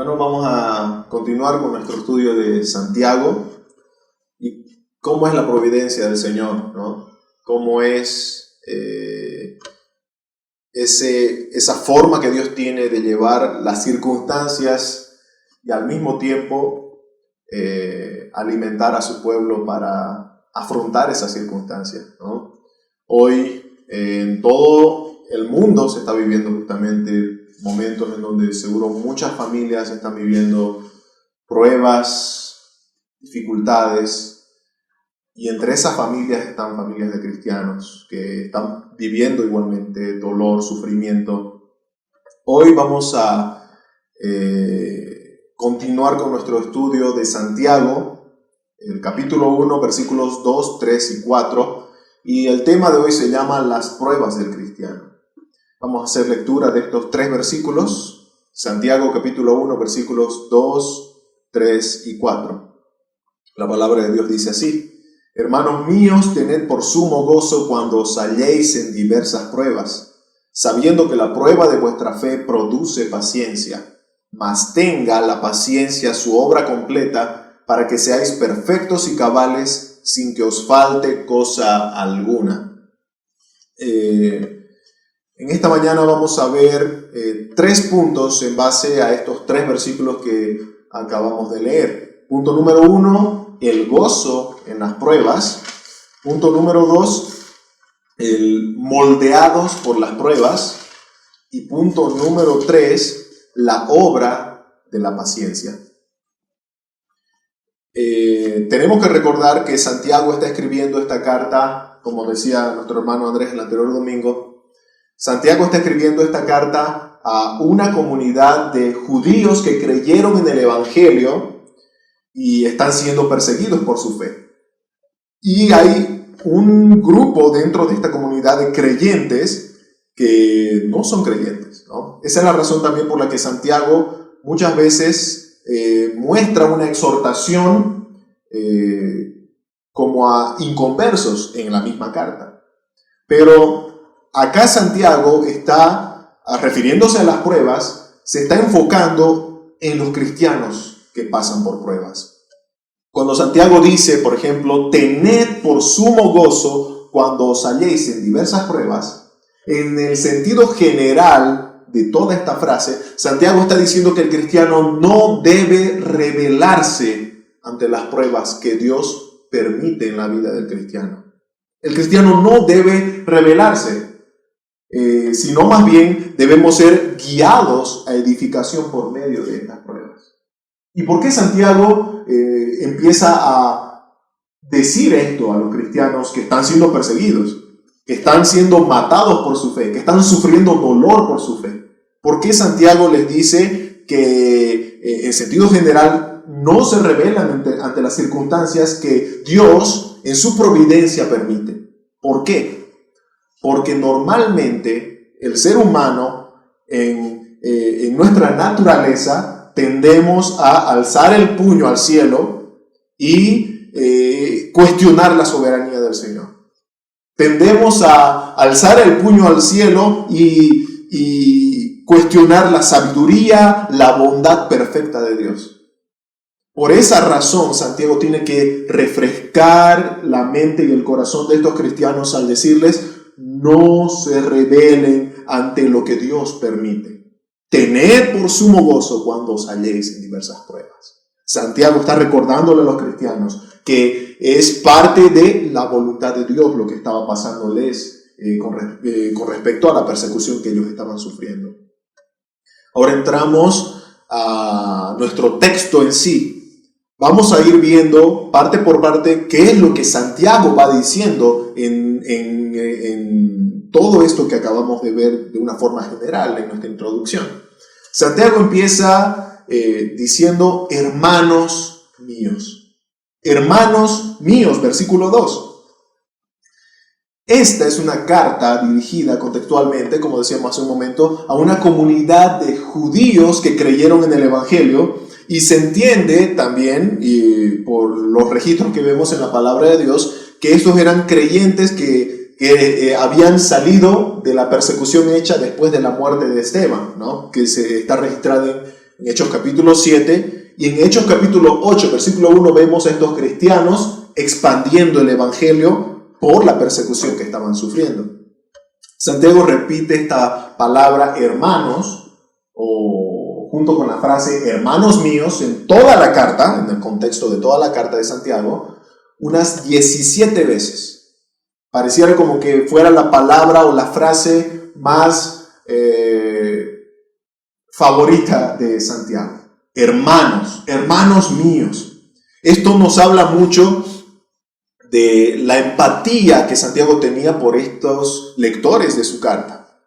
Bueno, vamos a continuar con nuestro estudio de Santiago y cómo es la providencia del Señor, ¿no? Cómo es esa forma que Dios tiene de llevar las circunstancias y al mismo tiempo alimentar a su pueblo para afrontar esas circunstancias, ¿no? Hoy en todo el mundo se está viviendo justamente momentos en donde seguro muchas familias están viviendo pruebas, dificultades, y entre esas familias están familias de cristianos que están viviendo igualmente dolor, sufrimiento. Hoy vamos a continuar con nuestro estudio de Santiago, el capítulo 1, versículos 2, 3 y 4, y el tema de hoy se llama las pruebas del cristiano. Vamos a hacer lectura de estos 3 versículos, Santiago capítulo 1, versículos 2, 3 y 4. La palabra de Dios dice así: Hermanos míos, tened por sumo gozo cuando os halléis en diversas pruebas, sabiendo que la prueba de vuestra fe produce paciencia, mas tenga la paciencia su obra completa, para que seáis perfectos y cabales, sin que os falte cosa alguna. En esta mañana vamos a ver 3 puntos en base a estos 3 versículos que acabamos de leer. Punto número 1, el gozo en las pruebas. Punto número 2, el moldeados por las pruebas. Y punto número 3, la obra de la paciencia. Tenemos que recordar que Santiago está escribiendo esta carta, como decía nuestro hermano Andrés el anterior domingo. Santiago está escribiendo esta carta a una comunidad de judíos que creyeron en el Evangelio y están siendo perseguidos por su fe. Y hay un grupo dentro de esta comunidad de creyentes que no son creyentes, ¿no? Esa es la razón también por la que Santiago muchas veces muestra una exhortación como a inconversos en la misma carta. Pero acá Santiago está, refiriéndose a las pruebas, se está enfocando en los cristianos que pasan por pruebas. Cuando Santiago dice, por ejemplo, tened por sumo gozo cuando os halléis en diversas pruebas, en el sentido general de toda esta frase, Santiago está diciendo que el cristiano no debe rebelarse ante las pruebas que Dios permite en la vida del cristiano. El cristiano no debe rebelarse, sino más bien debemos ser guiados a edificación por medio de estas pruebas. ¿Y por qué Santiago empieza a decir esto a los cristianos que están siendo perseguidos, que están siendo matados por su fe, que están sufriendo dolor por su fe? ¿Por qué Santiago les dice que en sentido general no se rebelan ante las circunstancias que Dios en su providencia permite? ¿Por qué? Porque normalmente el ser humano en nuestra naturaleza tendemos a alzar el puño al cielo y cuestionar la soberanía del Señor. Tendemos a alzar el puño al cielo y cuestionar la sabiduría, la bondad perfecta de Dios. Por esa razón, Santiago tiene que refrescar la mente y el corazón de estos cristianos al decirles: no se rebelen ante lo que Dios permite. Tened por sumo gozo cuando os halléis en diversas pruebas. Santiago está recordándole a los cristianos que es parte de la voluntad de Dios lo que estaba pasándoles con respecto a la persecución que ellos estaban sufriendo. Ahora entramos a nuestro texto en sí. Vamos a ir viendo parte por parte qué es lo que Santiago va diciendo en todo esto que acabamos de ver de una forma general en nuestra introducción. Santiago empieza diciendo: hermanos míos. Hermanos míos, versículo 2. Esta es una carta dirigida contextualmente, como decíamos hace un momento, a una comunidad de judíos que creyeron en el Evangelio, y se entiende también, y por los registros que vemos en la palabra de Dios, que estos eran creyentes que habían salido de la persecución hecha después de la muerte de Esteban, ¿no? Que se está registrada en Hechos capítulo 7, y en Hechos capítulo 8, versículo 1, vemos a estos cristianos expandiendo el evangelio por la persecución que estaban sufriendo. Santiago repite esta palabra hermanos, o junto con la frase hermanos míos, en toda la carta, en el contexto de toda la carta de Santiago, unas 17 veces. Pareciera como que fuera la palabra o la frase más favorita de Santiago. Hermanos, hermanos míos. Esto nos habla mucho de la empatía que Santiago tenía por estos lectores de su carta.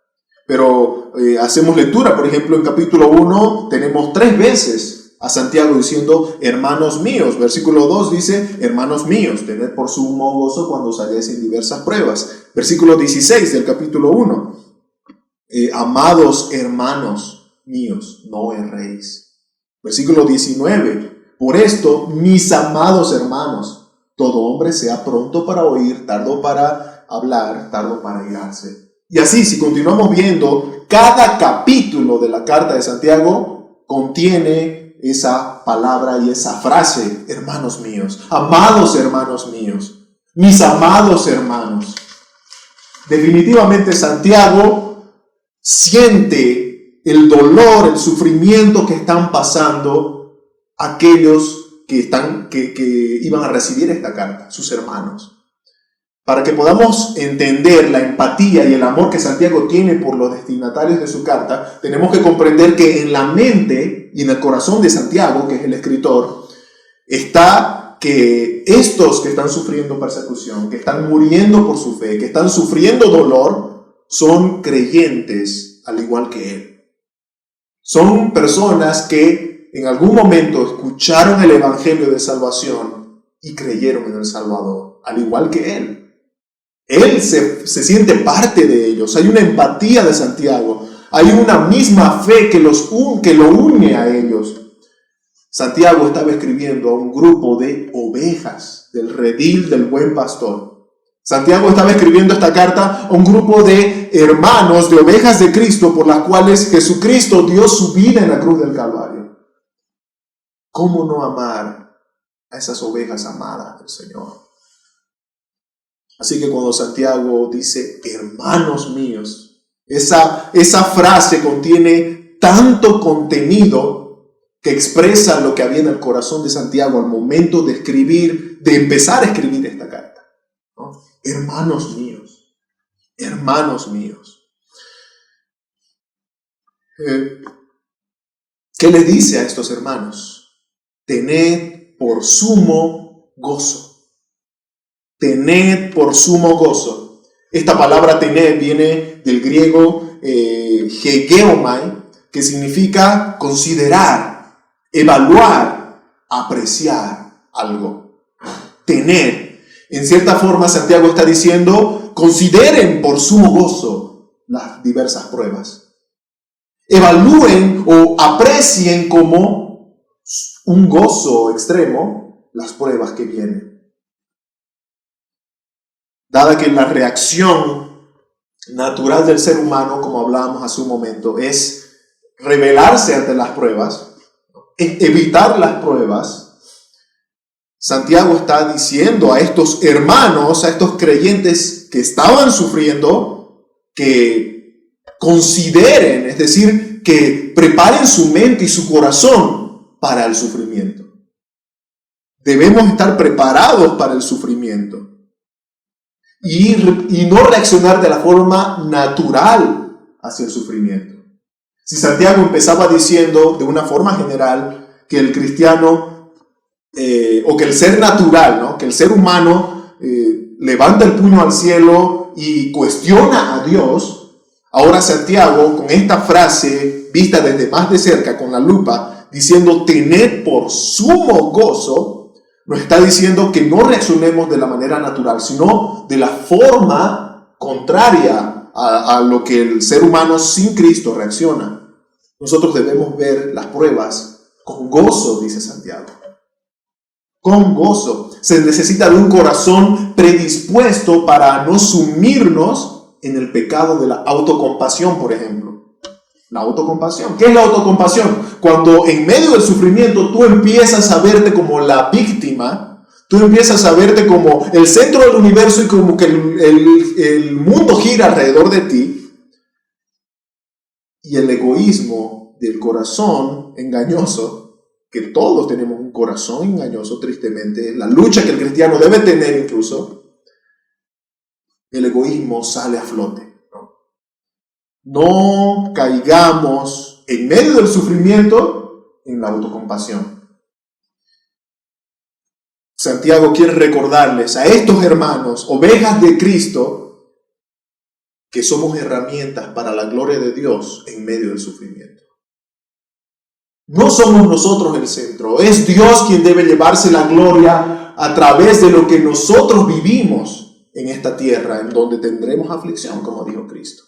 Pero hacemos lectura, por ejemplo, en capítulo 1 tenemos 3 veces a Santiago diciendo hermanos míos. Versículo 2 dice hermanos míos, tened por sumo gozo cuando salgáis en diversas pruebas. Versículo 16 del capítulo 1, amados hermanos míos, no erréis. Versículo 19, por esto, mis amados hermanos, todo hombre sea pronto para oír, tardo para hablar, tardo para irarse. Y así, si continuamos viendo, cada capítulo de la carta de Santiago contiene esa palabra y esa frase, hermanos míos, amados hermanos míos, mis amados hermanos. Definitivamente Santiago siente el dolor, el sufrimiento que están pasando aquellos que iban a recibir esta carta, sus hermanos. Para que podamos entender la empatía y el amor que Santiago tiene por los destinatarios de su carta, tenemos que comprender que en la mente y en el corazón de Santiago, que es el escritor, está que estos que están sufriendo persecución, que están muriendo por su fe, que están sufriendo dolor, son creyentes al igual que él. Son personas que en algún momento escucharon el evangelio de salvación y creyeron en el Salvador, al igual que él. Él se siente parte de ellos. Hay una empatía de Santiago. Hay una misma fe que lo une a ellos. Santiago estaba escribiendo a un grupo de ovejas del redil del buen pastor. Santiago estaba escribiendo esta carta a un grupo de hermanos, de ovejas de Cristo, por las cuales Jesucristo dio su vida en la cruz del Calvario. ¿Cómo no amar a esas ovejas amadas del Señor? Así que cuando Santiago dice, hermanos míos, esa frase contiene tanto contenido que expresa lo que había en el corazón de Santiago al momento de empezar a escribir esta carta, ¿no? Hermanos míos, hermanos míos. ¿Qué les dice a estos hermanos? Tened por sumo gozo. Tened por sumo gozo. Esta palabra tened viene del griego hegeomai, que significa considerar, evaluar, apreciar algo. Tened. En cierta forma, Santiago está diciendo, consideren por sumo gozo las diversas pruebas. Evalúen o aprecien como un gozo extremo las pruebas que vienen. Dada que la reacción natural del ser humano, como hablábamos hace un momento, es rebelarse ante las pruebas, es evitar las pruebas, Santiago está diciendo a estos hermanos, a estos creyentes que estaban sufriendo, que consideren, es decir, que preparen su mente y su corazón para el sufrimiento. Debemos estar preparados para el sufrimiento. Y no reaccionar de la forma natural hacia el sufrimiento. Si Santiago empezaba diciendo de una forma general que el cristiano, o que el ser natural, ¿no? Que el ser humano levanta el puño al cielo y cuestiona a Dios, ahora Santiago, con esta frase vista desde más de cerca, con la lupa, diciendo tened por sumo gozo, nos está diciendo que no reaccionemos de la manera natural, sino de la forma contraria a lo que el ser humano sin Cristo reacciona. Nosotros debemos ver las pruebas con gozo, dice Santiago. Con gozo. Se necesita de un corazón predispuesto para no sumirnos en el pecado de la autocompasión, por ejemplo. La autocompasión. ¿Qué es la autocompasión? Cuando en medio del sufrimiento tú empiezas a verte como la víctima, tú empiezas a verte como el centro del universo y como que el mundo gira alrededor de ti, y el egoísmo del corazón engañoso, que todos tenemos un corazón engañoso, tristemente, la lucha que el cristiano debe tener incluso, el egoísmo sale a flote. No caigamos en medio del sufrimiento en la autocompasión. Santiago quiere recordarles a estos hermanos, ovejas de Cristo, que somos herramientas para la gloria de Dios en medio del sufrimiento. No somos nosotros el centro, es Dios quien debe llevarse la gloria a través de lo que nosotros vivimos en esta tierra, en donde tendremos aflicción, como dijo Cristo.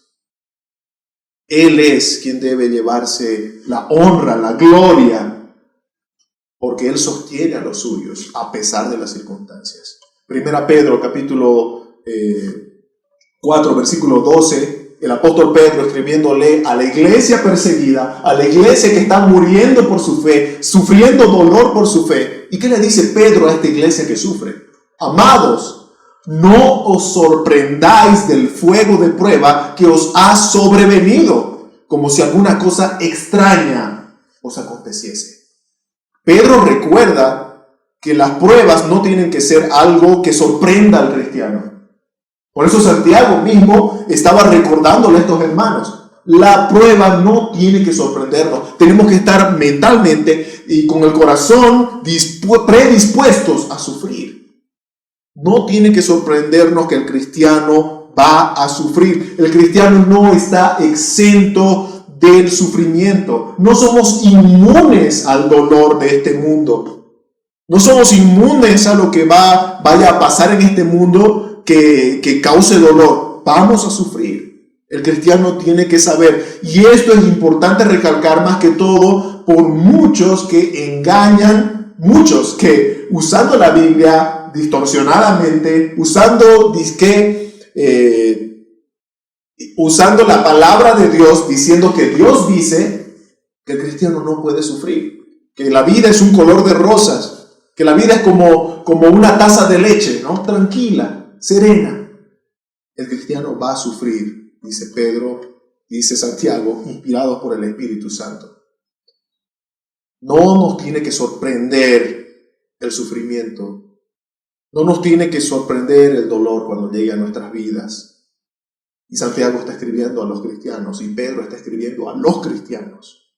Él es quien debe llevarse la honra, la gloria, porque Él sostiene a los suyos a pesar de las circunstancias. Primera Pedro, capítulo 4, versículo 12, el apóstol Pedro escribiéndole a la iglesia perseguida, a la iglesia que está muriendo por su fe, sufriendo dolor por su fe. ¿Y qué le dice Pedro a esta iglesia que sufre? Amados, no os sorprendáis del fuego de prueba que os ha sobrevenido, como si alguna cosa extraña os aconteciese. Pedro recuerda que las pruebas no tienen que ser algo que sorprenda al cristiano. Por eso Santiago mismo estaba recordándole a estos hermanos. La prueba no tiene que sorprendernos. Tenemos que estar mentalmente y con el corazón predispuestos a sufrir. No tiene que sorprendernos que el cristiano va a sufrir. El cristiano no está exento del sufrimiento. No somos inmunes al dolor de este mundo. No somos inmunes a lo que vaya a pasar en este mundo que cause dolor. Vamos a sufrir. El cristiano tiene que saber. Y esto es importante recalcar más que todo por muchos que engañan, muchos que usando la Biblia distorsionadamente, usando la palabra de Dios, diciendo que Dios dice que el cristiano no puede sufrir, que la vida es un color de rosas, que la vida es como una taza de leche, ¿no? Tranquila, serena. El cristiano va a sufrir, dice Pedro, dice Santiago, inspirados por el Espíritu Santo. No nos tiene que sorprender el sufrimiento. No nos tiene que sorprender el dolor cuando llegue a nuestras vidas. Y Santiago está escribiendo a los cristianos y Pedro está escribiendo a los cristianos.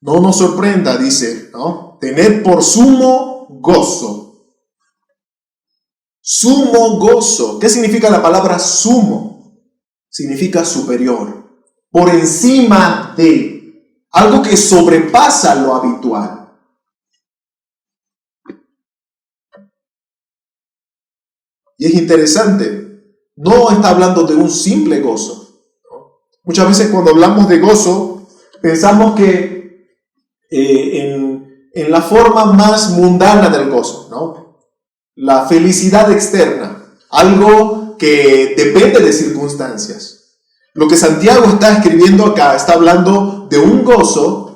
No nos sorprenda, dice, ¿no? Tened por sumo gozo. Sumo gozo. ¿Qué significa la palabra sumo? Significa superior. Por encima de. Algo que sobrepasa lo habitual. Y es interesante, no está hablando de un simple gozo, ¿no? Muchas veces cuando hablamos de gozo, pensamos que en la forma más mundana del gozo, ¿no? La felicidad externa, algo que depende de circunstancias. Lo que Santiago está escribiendo acá, está hablando de un gozo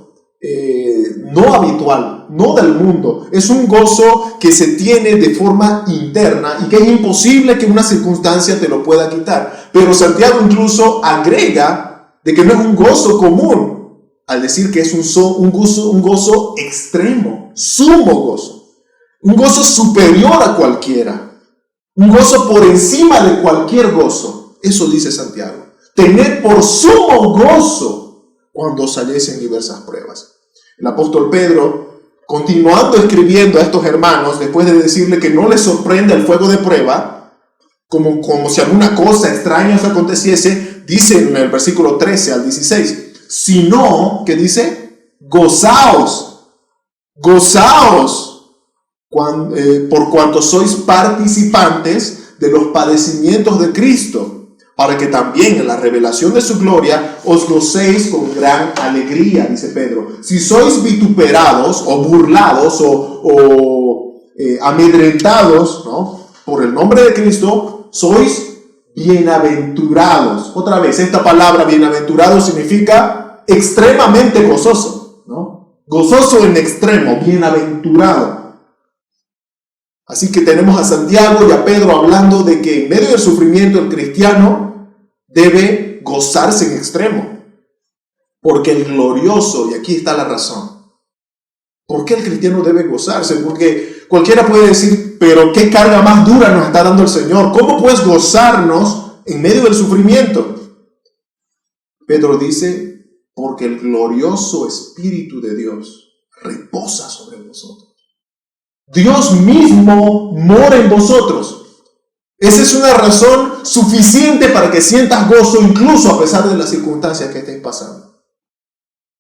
no habitual, no del mundo. Es un gozo que se tiene de forma interna y que es imposible que una circunstancia te lo pueda quitar. Pero Santiago incluso agrega de que no es un gozo común, al decir que es un gozo extremo, sumo gozo, un gozo superior a cualquiera, un gozo por encima de cualquier gozo. Eso dice Santiago. Tened por sumo gozo cuando os halléis en diversas pruebas. El apóstol Pedro, continuando escribiendo a estos hermanos, después de decirle que no les sorprende el fuego de prueba, como si alguna cosa extraña os aconteciese, dice en el versículo 13 al 16, sino, ¿qué dice? Gozaos por cuanto sois participantes de los padecimientos de Cristo, para que también en la revelación de su gloria os gocéis con gran alegría, dice Pedro. Si sois vituperados o burlados o amedrentados, ¿no?, por el nombre de Cristo, sois bienaventurados. Otra vez, esta palabra bienaventurado significa extremadamente gozoso, ¿no? Gozoso en extremo, bienaventurado. Así que tenemos a Santiago y a Pedro hablando de que en medio del sufrimiento el cristiano debe gozarse en extremo. Porque el glorioso, y aquí está la razón, ¿por qué el cristiano debe gozarse? Porque cualquiera puede decir, pero ¿qué carga más dura nos está dando el Señor? ¿Cómo puedes gozarnos en medio del sufrimiento? Pedro dice, porque el glorioso Espíritu de Dios reposa sobre vosotros. Dios mismo mora en vosotros. Esa es una razón suficiente para que sientas gozo incluso a pesar de las circunstancias que estés pasando.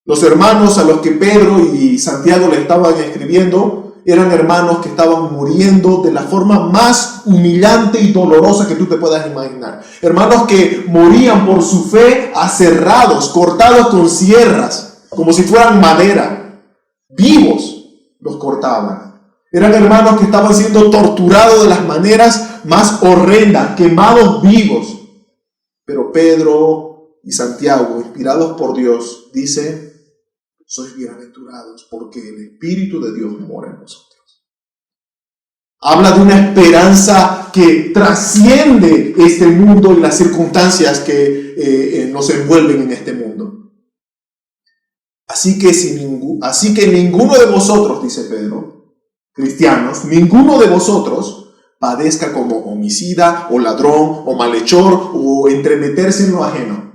Los hermanos a los que Pedro y Santiago le estaban escribiendo eran hermanos que estaban muriendo de la forma más humillante y dolorosa que tú te puedas imaginar. Hermanos que morían por su fe aserrados, cortados con sierras, como si fueran madera. Vivos los cortaban. Eran hermanos que estaban siendo torturados de las maneras más horrendas, quemados vivos. Pero Pedro y Santiago, inspirados por Dios, dicen, sois bienaventurados porque el Espíritu de Dios mora en vosotros. Habla de una esperanza que trasciende este mundo y las circunstancias que nos envuelven en este mundo. Así que ninguno de vosotros, dice Pedro, cristianos, ninguno de vosotros padezca como homicida o ladrón o malhechor o entremeterse en lo ajeno.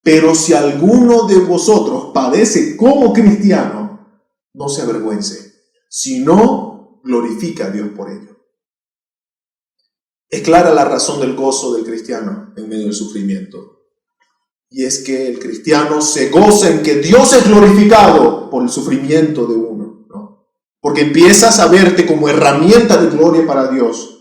Pero si alguno de vosotros padece como cristiano, no se avergüence, sino glorifica a Dios por ello. Es clara la razón del gozo del cristiano en medio del sufrimiento. Y es que el cristiano se goza en que Dios es glorificado por el sufrimiento de uno, ¿no? Porque empiezas a verte como herramienta de gloria para Dios.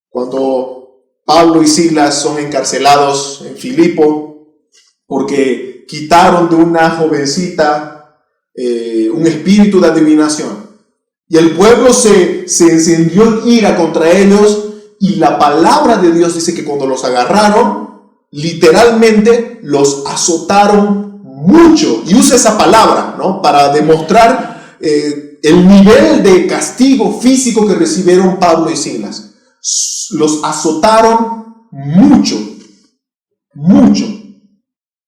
Cuando Pablo y Silas son encarcelados en Filipo porque quitaron de una jovencita un espíritu de adivinación. Y el pueblo se encendió en ira contra ellos y la palabra de Dios dice que cuando los agarraron, literalmente los azotaron mucho. Y usa esa palabra, ¿no? Para demostrar el nivel de castigo físico que recibieron Pablo y Silas. Los azotaron mucho,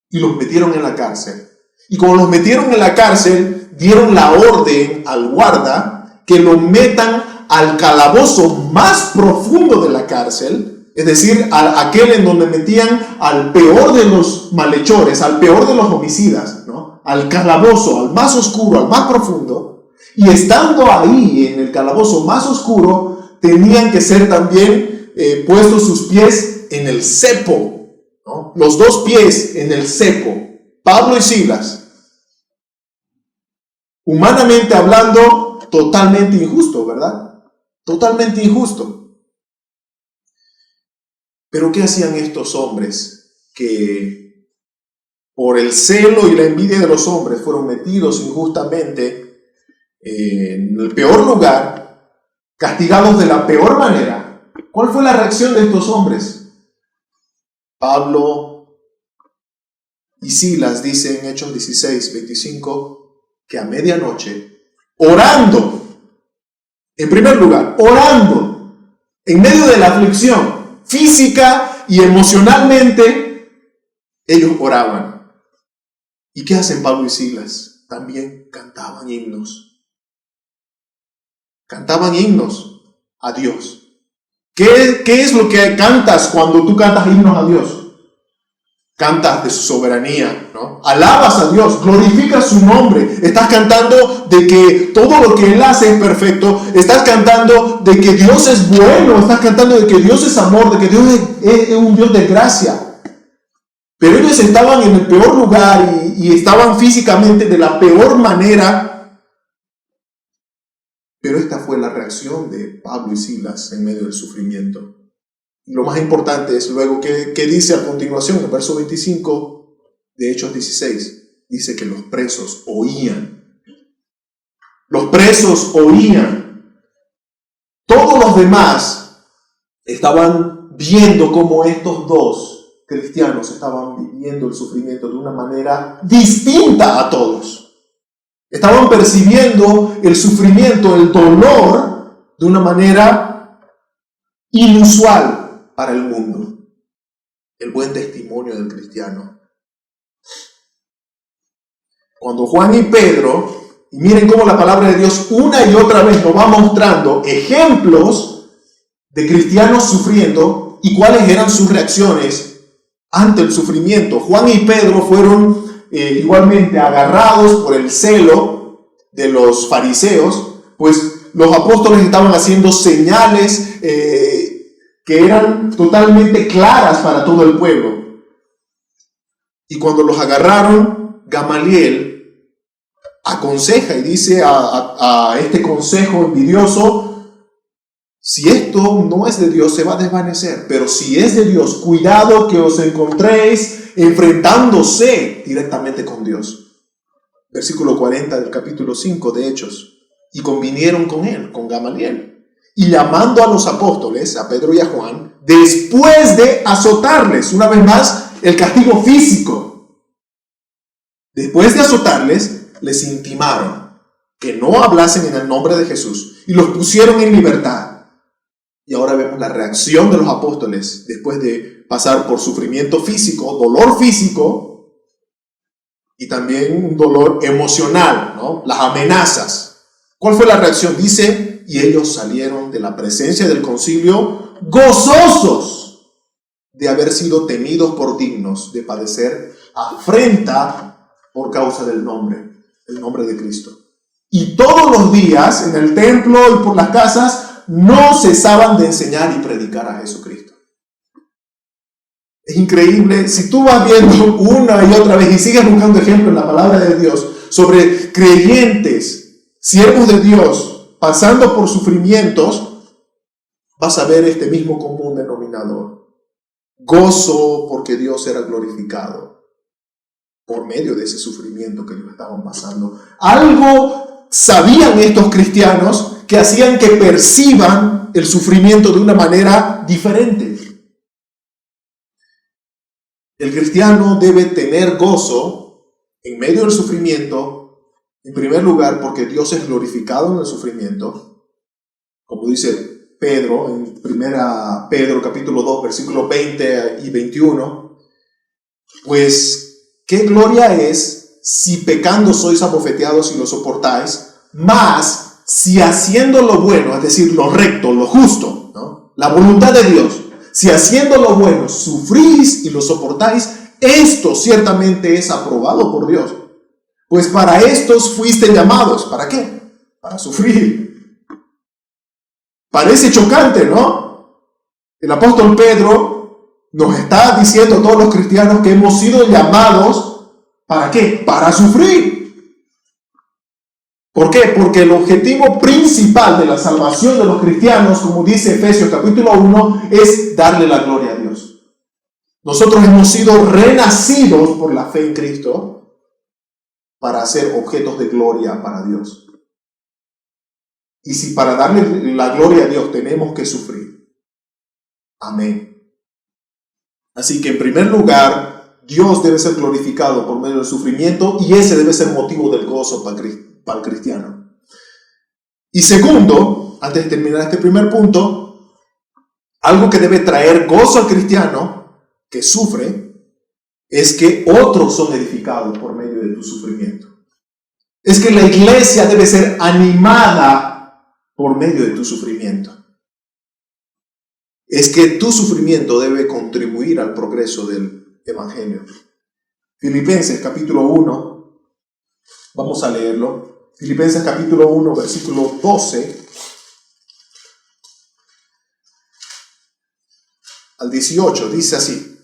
y los metieron en la cárcel. Y como los metieron en la cárcel, dieron la orden al guarda que lo metan al calabozo más profundo de la cárcel, es decir, a aquel en donde metían al peor de los malhechores, al peor de los homicidas, ¿no? Al calabozo, al más oscuro, al más profundo. Y estando ahí en el calabozo más oscuro, tenían que ser también puestos sus pies en el cepo, ¿no? Los dos pies en el cepo. Pablo y Silas, humanamente hablando, totalmente injusto, ¿verdad? Totalmente injusto. Pero ¿qué hacían estos hombres que por el celo y la envidia de los hombres fueron metidos injustamente en el peor lugar, castigados de la peor manera? ¿Cuál fue la reacción de estos hombres? Pablo y Silas dicen en Hechos 16:25 que a medianoche, orando, en primer lugar, orando, en medio de la aflicción física y emocionalmente, ellos oraban. ¿Y qué hacen Pablo y Silas? También cantaban himnos. Cantaban himnos a Dios. ¿Qué es lo que cantas cuando tú cantas himnos a Dios? Cantas de su soberanía, ¿no? Alabas a Dios, glorificas su nombre. Estás cantando de que todo lo que Él hace es perfecto. Estás cantando de que Dios es bueno. Estás cantando de que Dios es amor, de que Dios es un Dios de gracia. Pero ellos estaban en el peor lugar y estaban físicamente de la peor manera. Pero esta fue la reacción de Pablo y Silas en medio del sufrimiento. Y lo más importante es luego que dice a continuación, en el verso 25 de Hechos 16, dice que los presos oían. Los presos oían. Todos los demás estaban viendo cómo estos dos cristianos estaban viviendo el sufrimiento de una manera distinta a todos. Estaban percibiendo el sufrimiento, el dolor, de una manera inusual para el mundo. El buen testimonio del cristiano. Cuando Juan y Pedro, y miren cómo la palabra de Dios una y otra vez nos va mostrando ejemplos de cristianos sufriendo y cuáles eran sus reacciones ante el sufrimiento. Juan y Pedro fueron igualmente agarrados por el celo de los fariseos, pues los apóstoles estaban haciendo señales que eran totalmente claras para todo el pueblo. Y cuando los agarraron, Gamaliel aconseja y dice a este consejo envidioso: si esto no es de Dios, se va a desvanecer, pero si es de Dios, cuidado que os encontréis enfrentándose directamente con Dios. Versículo 40 del capítulo 5 de Hechos. Y convinieron con él, con Gamaliel, y llamando a los apóstoles, a Pedro y a Juan, después de azotarles, una vez más, el castigo físico, después de azotarles, les intimaron que no hablasen en el nombre de Jesús y los pusieron en libertad. Y ahora vemos la reacción de los apóstoles después de pasar por sufrimiento físico, dolor físico y también un dolor emocional, ¿no? Las amenazas. ¿Cuál fue la reacción? Dice: y ellos salieron de la presencia del concilio gozosos de haber sido tenidos por dignos de padecer afrenta por causa del nombre, el nombre de Cristo. Y todos los días en el templo y por las casas no cesaban de enseñar y predicar a Jesucristo. Es increíble, si tú vas viendo una y otra vez y sigues buscando ejemplos en la palabra de Dios sobre creyentes, siervos de Dios, pasando por sufrimientos, vas a ver este mismo común denominador. Gozo porque Dios era glorificado por medio de ese sufrimiento que ellos estaban pasando. Algo sabían estos cristianos que hacían que perciban el sufrimiento de una manera diferente. El cristiano debe tener gozo en medio del sufrimiento, en primer lugar porque Dios es glorificado en el sufrimiento, como dice Pedro en 1 Pedro capítulo 2 versículos 20 y 21, pues qué gloria es si pecando sois abofeteados y lo soportáis, mas si haciendo lo bueno, es decir, lo recto, lo justo, ¿no? La voluntad de Dios, si haciendo lo bueno sufrís y lo soportáis, esto ciertamente es aprobado por Dios. Pues para estos fuiste llamados. ¿Para qué? Para sufrir. Parece chocante, ¿no? El apóstol Pedro nos está diciendo a todos los cristianos que hemos sido llamados, ¿para qué? Para sufrir. ¿Por qué? Porque el objetivo principal de la salvación de los cristianos, como dice Efesios capítulo 1, es darle la gloria a Dios. Nosotros hemos sido renacidos por la fe en Cristo para ser objetos de gloria para Dios. Y si para darle la gloria a Dios tenemos que sufrir. Amén. Así que en primer lugar, Dios debe ser glorificado por medio del sufrimiento y ese debe ser motivo del gozo para el cristiano. Y segundo, antes de terminar este primer punto, algo que debe traer gozo al cristiano que sufre es que otros son edificados por medio de tu sufrimiento. Es que la iglesia debe ser animada por medio de tu sufrimiento. Es que tu sufrimiento debe contribuir al progreso del evangelio. Filipenses capítulo 1, vamos a leerlo. Filipenses capítulo 1, versículo 12 al 18, dice así: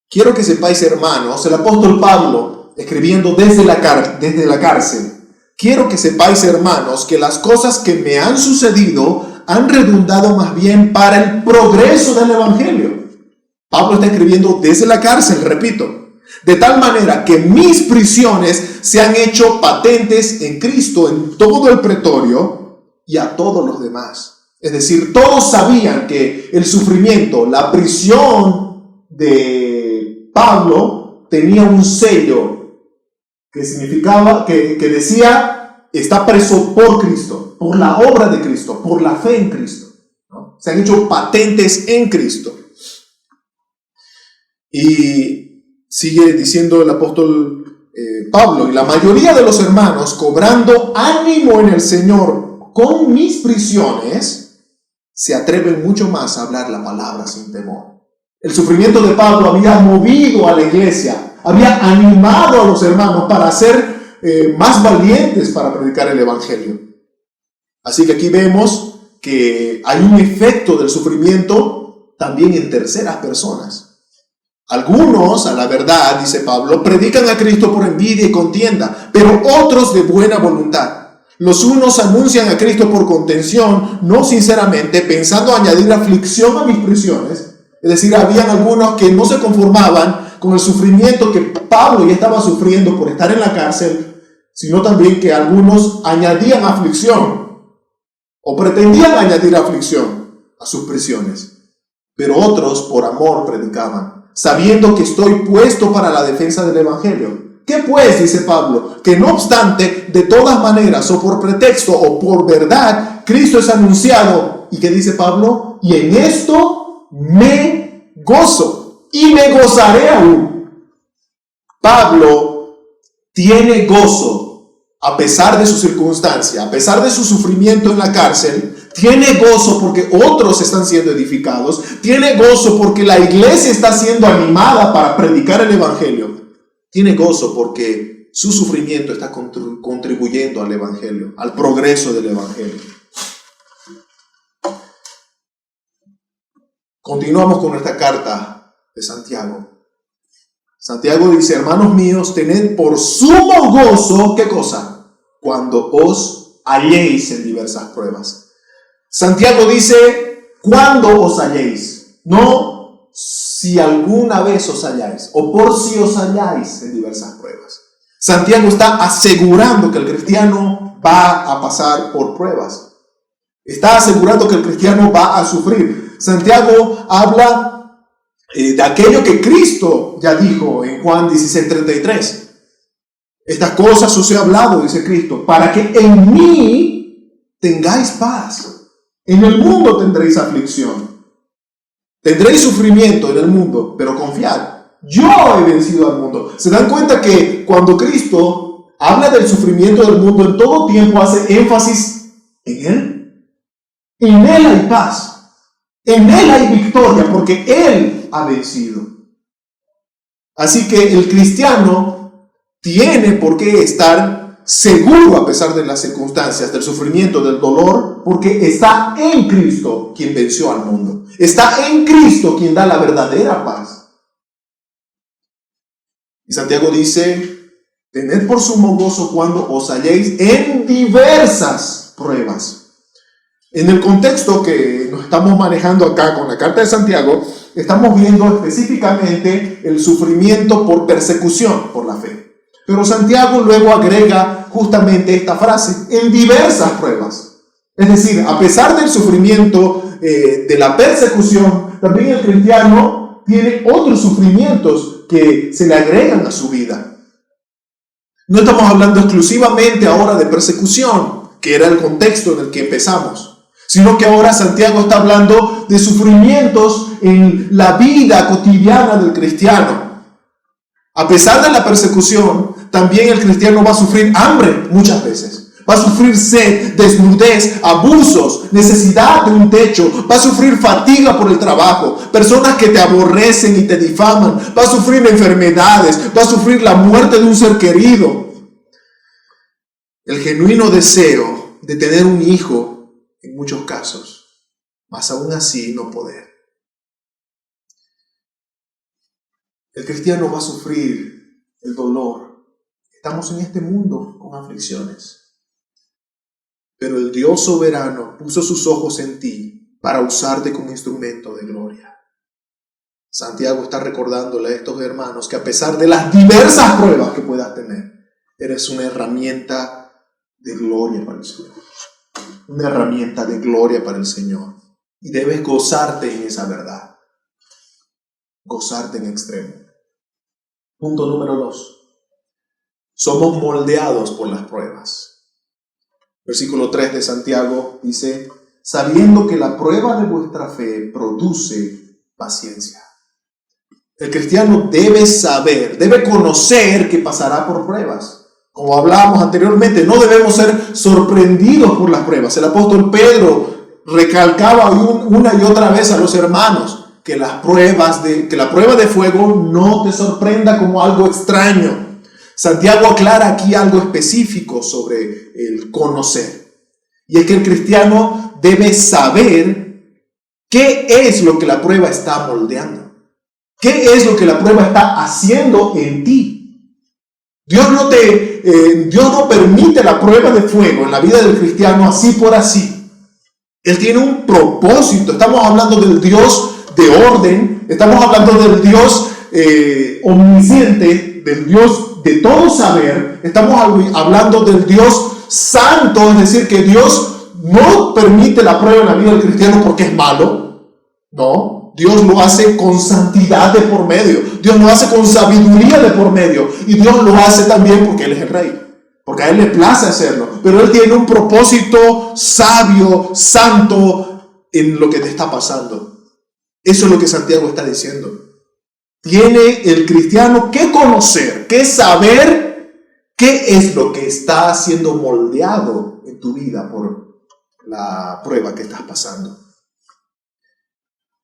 quiero que sepáis, hermanos, el apóstol Pablo, escribiendo desde la cárcel, quiero que sepáis, hermanos, que las cosas que me han sucedido han redundado más bien para el progreso del evangelio. Pablo está escribiendo desde la cárcel, repito, de tal manera que mis prisiones se han hecho patentes en Cristo en todo el pretorio y a todos los demás. Es decir, todos sabían que el sufrimiento, la prisión de Pablo tenía un sello que significaba, que decía, está preso por Cristo, por la obra de Cristo, por la fe en Cristo, ¿no? Se han hecho patentes en Cristo. Y sigue diciendo el apóstol Pablo, y la mayoría de los hermanos, cobrando ánimo en el Señor con mis prisiones, se atreven mucho más a hablar la palabra sin temor. El sufrimiento de Pablo había movido a la iglesia, había animado a los hermanos para ser más valientes para predicar el evangelio. Así que aquí vemos que hay un efecto del sufrimiento también en terceras personas. Algunos, a la verdad, dice Pablo, predican a Cristo por envidia y contienda, pero otros de buena voluntad. Los unos anuncian a Cristo por contención, no sinceramente, pensando añadir aflicción a mis prisiones. Es decir, habían algunos que no se conformaban con el sufrimiento que Pablo ya estaba sufriendo por estar en la cárcel, sino también que algunos añadían aflicción o pretendían añadir aflicción a sus prisiones. Pero otros, por amor, predicaban, sabiendo que estoy puesto para la defensa del evangelio. ¿Qué pues? Dice Pablo, que no obstante, de todas maneras, o por pretexto o por verdad, Cristo es anunciado. ¿Y qué dice Pablo? Y en esto me gozo, y me gozaré aún. Pablo tiene gozo, a pesar de su circunstancia, a pesar de su sufrimiento en la cárcel. Tiene gozo porque otros están siendo edificados. Tiene gozo porque la iglesia está siendo animada para predicar el evangelio. Tiene gozo porque su sufrimiento está contribuyendo al evangelio, al progreso del evangelio. Continuamos con esta carta de Santiago. Santiago dice, hermanos míos, tened por sumo gozo, ¿qué cosa? Cuando os halléis en diversas pruebas. Santiago dice, cuando os halléis, no si alguna vez os halláis, o por si os halláis en diversas pruebas. Santiago está asegurando que el cristiano va a pasar por pruebas. Está asegurando que el cristiano va a sufrir. Santiago habla de aquello que Cristo ya dijo en Juan 16:33. Estas cosas os he hablado, dice Cristo, para que en mí tengáis paz. En el mundo tendréis aflicción. Tendréis sufrimiento en el mundo, pero confiad. Yo he vencido al mundo. ¿Se dan cuenta que cuando Cristo habla del sufrimiento del mundo, en todo tiempo hace énfasis en Él? En Él hay paz. En Él hay victoria, porque Él ha vencido. Así que el cristiano tiene por qué estar seguro a pesar de las circunstancias, del sufrimiento, del dolor, porque está en Cristo quien venció al mundo. Está en Cristo quien da la verdadera paz. Y Santiago dice, tened por sumo gozo cuando os halléis en diversas pruebas. En el contexto que nos estamos manejando acá con la carta de Santiago, estamos viendo específicamente el sufrimiento por persecución por la fe. Pero Santiago luego agrega justamente esta frase, en diversas pruebas. Es decir, a pesar del sufrimiento, de la persecución, también el cristiano tiene otros sufrimientos que se le agregan a su vida. No estamos hablando exclusivamente ahora de persecución, que era el contexto en el que empezamos, sino que ahora Santiago está hablando de sufrimientos en la vida cotidiana del cristiano. A pesar de la persecución, también el cristiano va a sufrir hambre muchas veces. Va a sufrir sed, desnudez, abusos, necesidad de un techo. Va a sufrir fatiga por el trabajo, personas que te aborrecen y te difaman. Va a sufrir enfermedades, va a sufrir la muerte de un ser querido. El genuino deseo de tener un hijo en muchos casos, mas aún así no poder. El cristiano va a sufrir el dolor. Estamos en este mundo con aflicciones. Pero el Dios soberano puso sus ojos en ti para usarte como instrumento de gloria. Santiago está recordándole a estos hermanos que a pesar de las diversas pruebas que puedas tener, eres una herramienta de gloria para el Señor. una herramienta de gloria para el Señor. Y debes gozarte en esa verdad. Gozarte en extremo. Punto número 2. Somos moldeados por las pruebas. Versículo 3 de Santiago dice, sabiendo que la prueba de vuestra fe produce paciencia. El cristiano debe saber, debe conocer que pasará por pruebas. Como hablábamos anteriormente, no debemos ser sorprendidos por las pruebas. El apóstol Pedro recalcaba una y otra vez a los hermanos que la prueba de fuego no te sorprenda como algo extraño. Santiago aclara aquí algo específico sobre el conocer. Y es que el cristiano debe saber qué es lo que la prueba está moldeando. ¿Qué es lo que la prueba está haciendo en ti? Dios no permite la prueba de fuego en la vida del cristiano así por así. Él tiene un propósito. Estamos hablando del Dios de orden. Estamos hablando del Dios omnisciente, del Dios de todo saber. Estamos hablando del Dios santo, es decir, que Dios no permite la prueba en la vida del cristiano porque es malo. No. Dios lo hace con santidad de por medio. Dios lo hace con sabiduría de por medio. Y Dios lo hace también porque Él es el Rey. Porque a Él le place hacerlo. Pero Él tiene un propósito sabio, santo en lo que te está pasando. Eso es lo que Santiago está diciendo. Tiene el cristiano que conocer, que saber qué es lo que está siendo moldeado en tu vida por la prueba que estás pasando.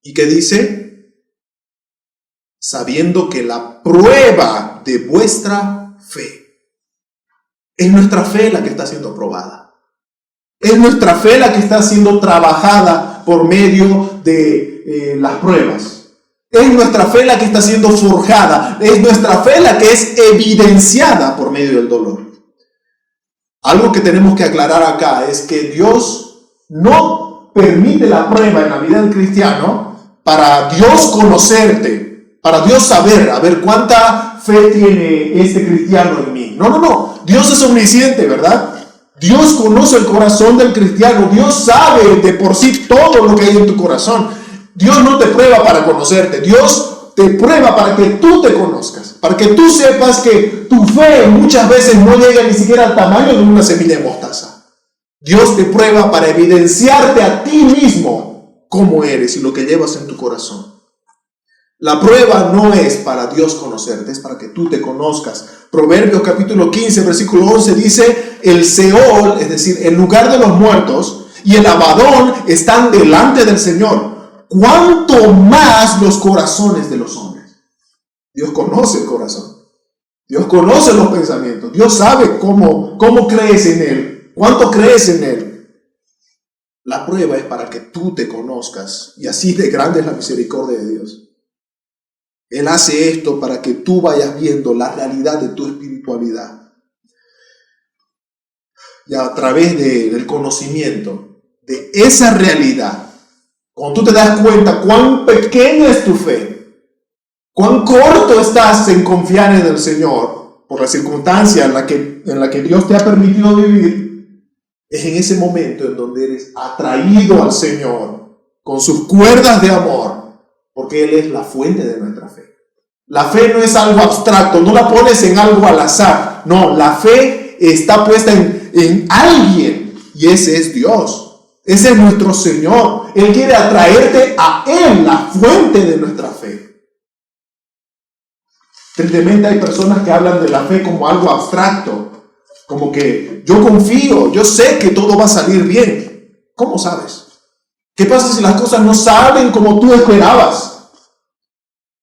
¿Y qué dice? Sabiendo que la prueba de vuestra fe. Es nuestra fe la que está siendo probada. Es nuestra fe la que está siendo trabajada por medio de las pruebas. Es nuestra fe la que está siendo forjada. Es nuestra fe la que es evidenciada por medio del dolor. Algo que tenemos que aclarar acá es que Dios no permite la prueba en la vida del cristiano para Dios conocerte, para Dios saber, a ver cuánta fe tiene este cristiano en mí. No. Dios es omnisciente, ¿verdad? Dios conoce el corazón del cristiano. Dios sabe de por sí todo lo que hay en tu corazón. Dios no te prueba para conocerte. Dios te prueba para que tú te conozcas. Para que tú sepas que tu fe muchas veces no llega ni siquiera al tamaño de una semilla de mostaza. Dios te prueba para evidenciarte a ti mismo cómo eres y lo que llevas en tu corazón. La prueba no es para Dios conocerte, es para que tú te conozcas. Proverbios capítulo 15, versículo 11 dice, el Seol, es decir, el lugar de los muertos, y el Abadón están delante del Señor. ¿Cuánto más los corazones de los hombres? Dios conoce el corazón. Dios conoce los pensamientos. Dios sabe cómo crees en Él, cuánto crees en Él. La prueba es para que tú te conozcas, y así de grande es la misericordia de Dios. Él hace esto para que tú vayas viendo la realidad de tu espiritualidad. Y a través del conocimiento de esa realidad, cuando tú te das cuenta cuán pequeña es tu fe, cuán corto estás en confiar en el Señor por la circunstancia en la que Dios te ha permitido vivir, es en ese momento en donde eres atraído al Señor con sus cuerdas de amor, porque Él es la fuente de nuestra fe. La fe no es algo abstracto, no la pones en algo al azar. No, la fe está puesta en alguien, y ese es Dios. Ese es nuestro Señor. Él quiere atraerte a Él, la fuente de nuestra fe. Tristemente hay personas que hablan de la fe como algo abstracto. Como que yo confío, yo sé que todo va a salir bien. ¿Cómo sabes? ¿Qué pasa si las cosas no salen como tú esperabas?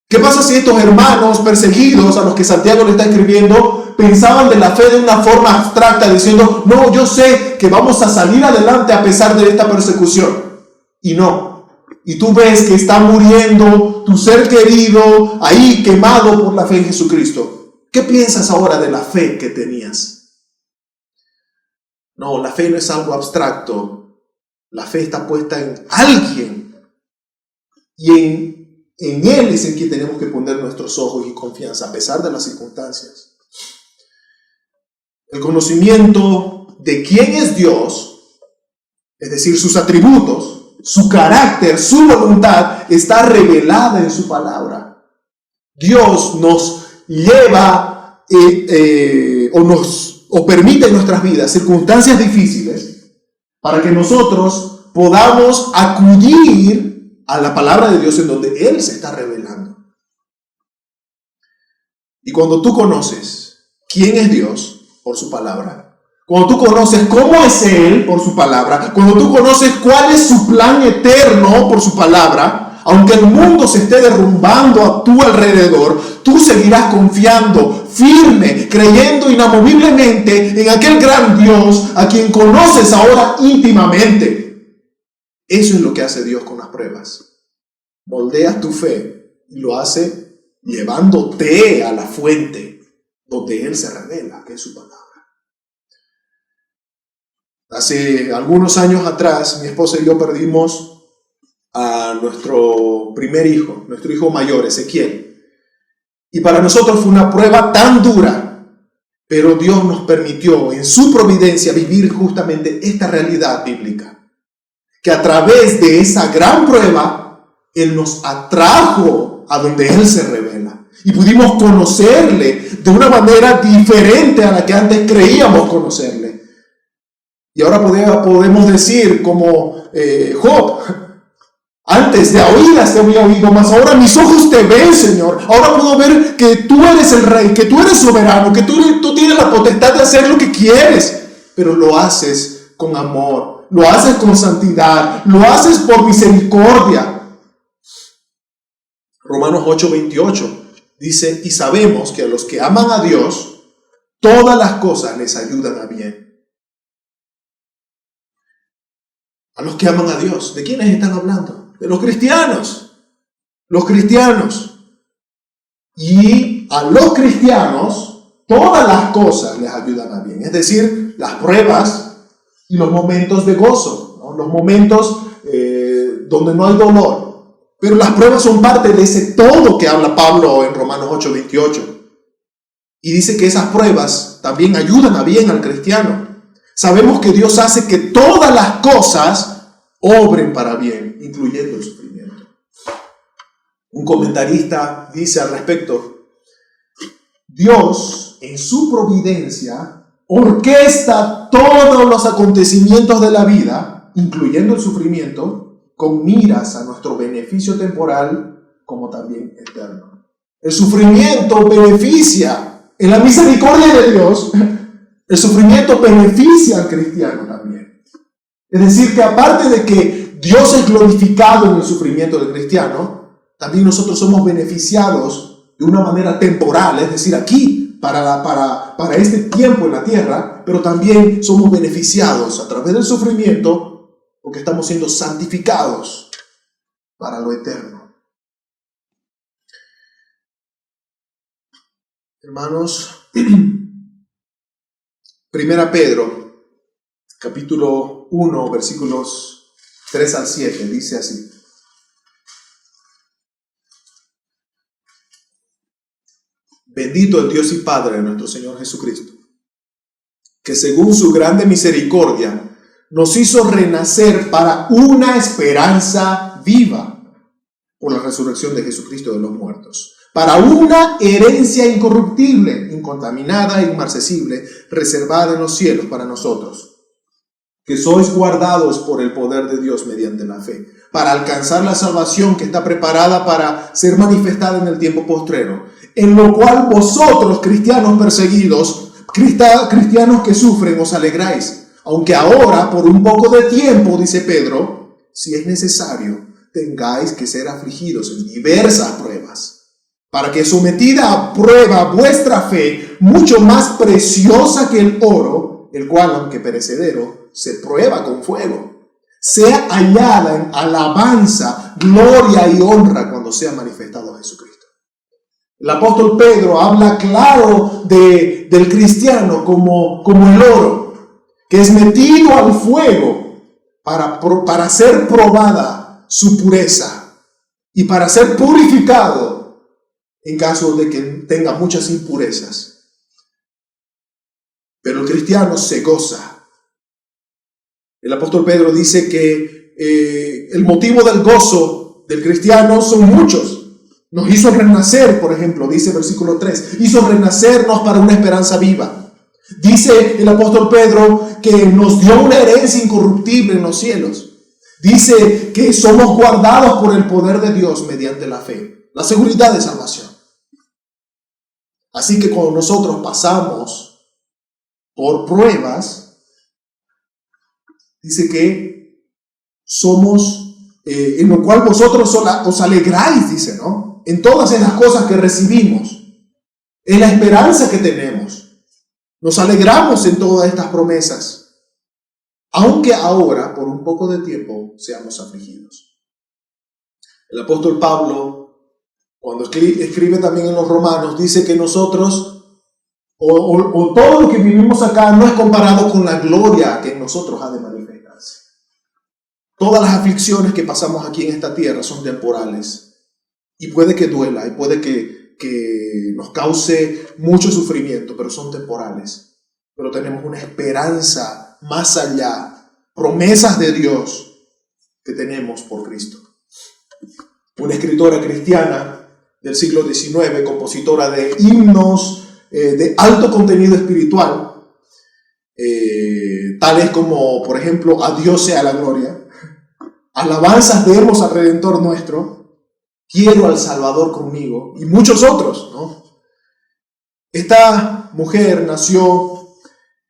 ¿Qué pasa si estos hermanos perseguidos a los que Santiago le está escribiendo pensaban de la fe de una forma abstracta, diciendo, no, yo sé que vamos a salir adelante a pesar de esta persecución? Y no. Y tú ves que está muriendo tu ser querido ahí quemado por la fe en Jesucristo. ¿Qué piensas ahora de la fe que tenías? No, la fe no es algo abstracto. La fe está puesta en alguien. Y en Él es en quien tenemos que poner nuestros ojos y confianza, a pesar de las circunstancias. El conocimiento de quién es Dios Es decir, sus atributos, su carácter, su voluntad está revelada en su palabra. Dios nos lleva o permite en nuestras vidas circunstancias difíciles para que nosotros podamos acudir a la palabra de Dios en donde Él se está revelando. Y cuando tú conoces quién es Dios por su palabra, cuando tú conoces cómo es Él por su palabra, cuando tú conoces cuál es su plan eterno por su palabra, aunque el mundo se esté derrumbando a tu alrededor, tú seguirás confiando, firme, creyendo inamoviblemente en aquel gran Dios a quien conoces ahora íntimamente. Eso es lo que hace Dios con las pruebas. Moldeas tu fe y lo hace llevándote a la fuente donde Él se revela, que es su palabra. Hace algunos años atrás, mi esposa y yo perdimos a nuestro primer hijo, nuestro hijo mayor, Ezequiel. Y para nosotros fue una prueba tan dura, pero Dios nos permitió en su providencia vivir justamente esta realidad bíblica. Que a través de esa gran prueba, Él nos atrajo a donde Él se revela. Y pudimos conocerle de una manera diferente a la que antes creíamos conocerle. Y ahora podemos decir como Job, antes de oídas te había oído, mas ahora mis ojos te ven, Señor. Ahora puedo ver que tú eres el rey, que tú eres soberano, que tú tienes la potestad de hacer lo que quieres, pero lo haces con amor, lo haces con santidad, lo haces por misericordia. Romanos 8:28 dice, y sabemos que a los que aman a Dios, todas las cosas les ayudan a bien. A los que aman a Dios. ¿De quiénes están hablando? De los cristianos. Los cristianos. Y a los cristianos, todas las cosas les ayudan a bien. Es decir, las pruebas y los momentos de gozo, ¿no? Los momentos donde no hay dolor. Pero las pruebas son parte de ese todo que habla Pablo en Romanos 8:28. Y dice que esas pruebas también ayudan a bien al cristiano. Sabemos que Dios hace que todas las cosas obren para bien, incluyendo el sufrimiento. Un comentarista dice al respecto, Dios en su providencia orquesta todos los acontecimientos de la vida, incluyendo el sufrimiento, con miras a nuestro beneficio temporal como también eterno. El sufrimiento beneficia, en la misericordia de Dios, el sufrimiento beneficia al cristiano también. Es decir, que aparte de que Dios es glorificado en el sufrimiento del cristiano, también nosotros somos beneficiados de una manera temporal, es decir, aquí, para este tiempo en la tierra, pero también somos beneficiados a través del sufrimiento porque estamos siendo santificados para lo eterno. Hermanos, Primera Pedro, capítulo 1, versículos 3 al 7, dice así. Bendito el Dios y Padre de nuestro Señor Jesucristo, que según su grande misericordia nos hizo renacer para una esperanza viva por la resurrección de Jesucristo de los muertos, para una herencia incorruptible, incontaminada e inmarcesible, reservada en los cielos para nosotros, que sois guardados por el poder de Dios mediante la fe, para alcanzar la salvación que está preparada para ser manifestada en el tiempo postrero, en lo cual vosotros, cristianos perseguidos, cristianos que sufren, os alegráis, aunque ahora, por un poco de tiempo, dice Pedro, si es necesario, tengáis que ser afligidos en diversas pruebas, para que sometida a prueba vuestra fe, mucho más preciosa que el oro, el cual, aunque perecedero, se prueba con fuego, sea hallada en alabanza, gloria y honra cuando sea manifestado Jesucristo. El apóstol Pedro habla claro del cristiano como el oro, que es metido al fuego para ser probada su pureza y para ser purificado en caso de que tenga muchas impurezas. Pero el cristiano se goza El apóstol Pedro dice que el motivo del gozo del cristiano son muchos. Nos hizo renacer, por ejemplo, dice versículo 3, hizo renacernos para una esperanza viva. Dice el apóstol Pedro que nos dio una herencia incorruptible en los cielos. Dice que somos guardados por el poder de Dios mediante la fe, la seguridad de salvación. Así que cuando nosotros pasamos por pruebas, dice que somos, en lo cual vosotros os alegráis, dice, ¿no? En todas esas cosas que recibimos, en la esperanza que tenemos. Nos alegramos en todas estas promesas, aunque ahora, por un poco de tiempo, seamos afligidos. El apóstol Pablo, cuando escribe también en los Romanos, dice que nosotros, o todo lo que vivimos acá, no es comparado con la gloria que en nosotros ha de manifestarse. Todas las aflicciones que pasamos aquí en esta tierra son temporales. Y puede que duela, y puede que nos cause mucho sufrimiento, pero son temporales. Pero tenemos una esperanza más allá, promesas de Dios que tenemos por Cristo. Una escritora cristiana del siglo XIX, compositora de himnos de alto contenido espiritual, tales como, por ejemplo, A Dios sea la gloria, alabanzas demos al Redentor nuestro, Quiero al Salvador conmigo, y muchos otros, ¿no? Esta mujer nació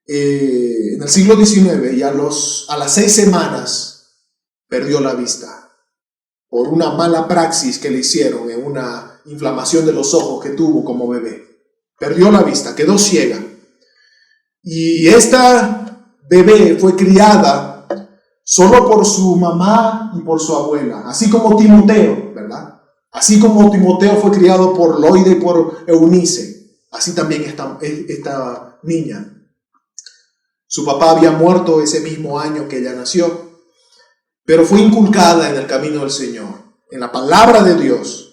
en el siglo XIX y a las 6 semanas perdió la vista por una mala praxis que le hicieron en una inflamación de los ojos que tuvo como bebé. Perdió la vista, quedó ciega. Y esta bebé fue criada solo por su mamá y por su abuela, así como Timoteo, ¿verdad? Así como Timoteo fue criado por Loide y por Eunice, así también esta niña. Su papá había muerto ese mismo año que ella nació, pero fue inculcada en el camino del Señor, en la palabra de Dios.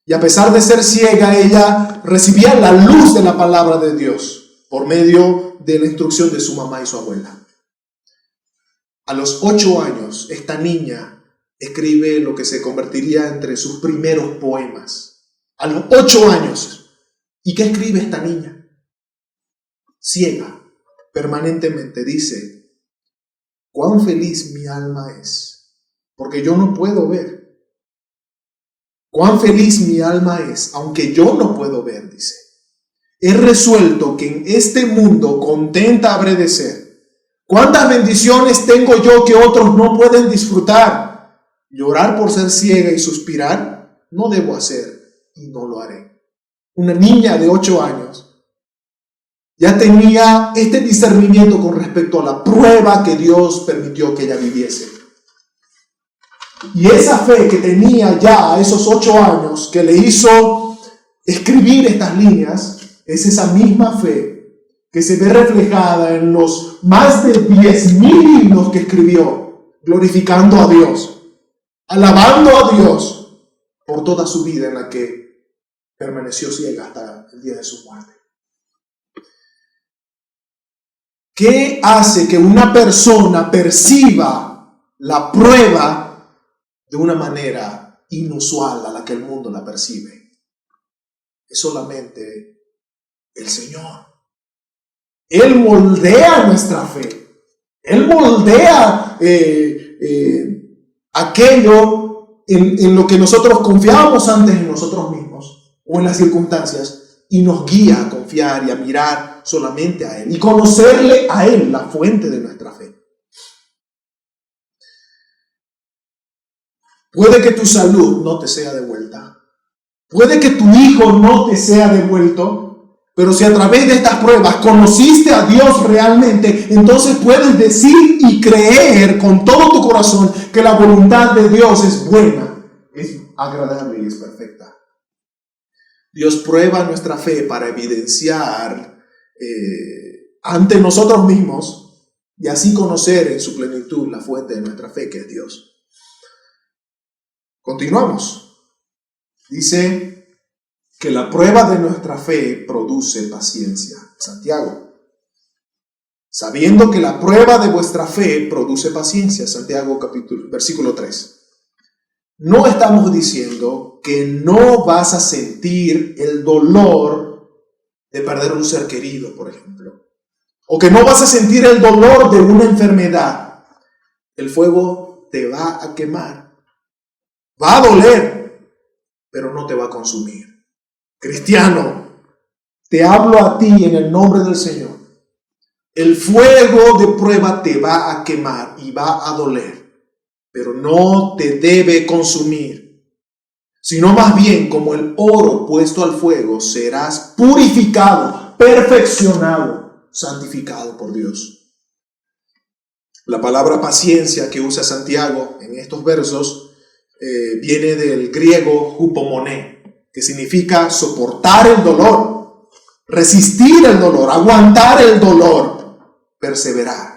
Y a pesar de ser ciega, ella recibía la luz de la palabra de Dios por medio de la instrucción de su mamá y su abuela. A los 8 años, esta niña escribe lo que se convertiría entre sus primeros poemas. A los 8 años. ¿Y qué escribe esta niña? Ciega, permanentemente dice: cuán feliz mi alma es, porque yo no puedo ver. Cuán feliz mi alma es, aunque yo no puedo ver, dice. He resuelto que en este mundo contenta habré de ser. ¿Cuántas bendiciones tengo yo que otros no pueden disfrutar? Llorar por ser ciega y suspirar no debo hacer y no lo haré. Una niña de 8 años ya tenía este discernimiento con respecto a la prueba que Dios permitió que ella viviese. Y esa fe que tenía ya a esos 8 años que le hizo escribir estas líneas, es esa misma fe que se ve reflejada en los más de 10,000 himnos que escribió, glorificando a Dios, alabando a Dios por toda su vida en la que permaneció ciega hasta el día de su muerte. ¿Qué hace que una persona perciba la prueba de una manera inusual a la que el mundo la percibe? Es solamente el Señor. Él moldea nuestra fe. Él moldea aquello en lo que nosotros confiábamos antes en nosotros mismos o en las circunstancias, y nos guía a confiar y a mirar solamente a Él y conocerle a Él, la fuente de nuestra fe. Puede que tu salud no te sea devuelta. Puede que tu hijo no te sea devuelto. Pero si a través de estas pruebas conociste a Dios realmente, entonces puedes decir y creer con todo tu corazón que la voluntad de Dios es buena, es agradable y es perfecta. Dios prueba nuestra fe para evidenciar ante nosotros mismos y así conocer en su plenitud la fuente de nuestra fe, que es Dios. Continuamos. Dice que la prueba de nuestra fe produce paciencia. Santiago. sabiendo que la prueba de vuestra fe produce paciencia. Santiago versículo 3. No estamos diciendo que no vas a sentir el dolor de perder un ser querido, por ejemplo, o que no vas a sentir el dolor de una enfermedad. El fuego te va a quemar, va a doler, pero no te va a consumir. Cristiano, te hablo a ti en el nombre del Señor. El fuego de prueba te va a quemar y va a doler, pero no te debe consumir, sino más bien como el oro puesto al fuego serás purificado, perfeccionado, santificado por Dios. La palabra paciencia que usa Santiago en estos versos viene del griego hupomoné, que significa soportar el dolor, resistir el dolor, aguantar el dolor, perseverar.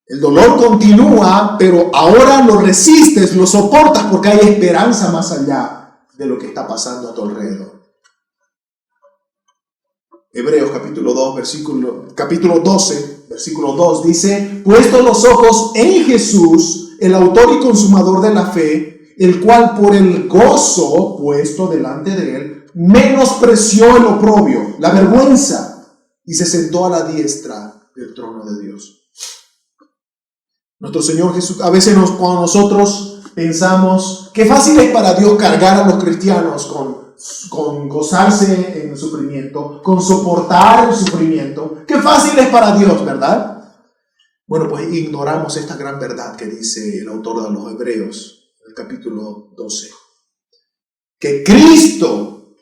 El dolor continúa, pero ahora lo resistes, lo soportas porque hay esperanza más allá de lo que está pasando a tu alrededor. Hebreos capítulo 12, versículo 2 dice: puestos los ojos en Jesús, el autor y consumador de la fe, el cual por el gozo puesto delante de él, menospreció el oprobio, la vergüenza, y se sentó a la diestra del trono de Dios. Nuestro Señor Jesús, a veces cuando nosotros pensamos qué fácil es para Dios cargar a los cristianos con gozarse en el sufrimiento, con soportar el sufrimiento, qué fácil es para Dios, ¿verdad? Bueno, pues ignoramos esta gran verdad que dice el autor de los Hebreos, en el capítulo 12, que Cristo,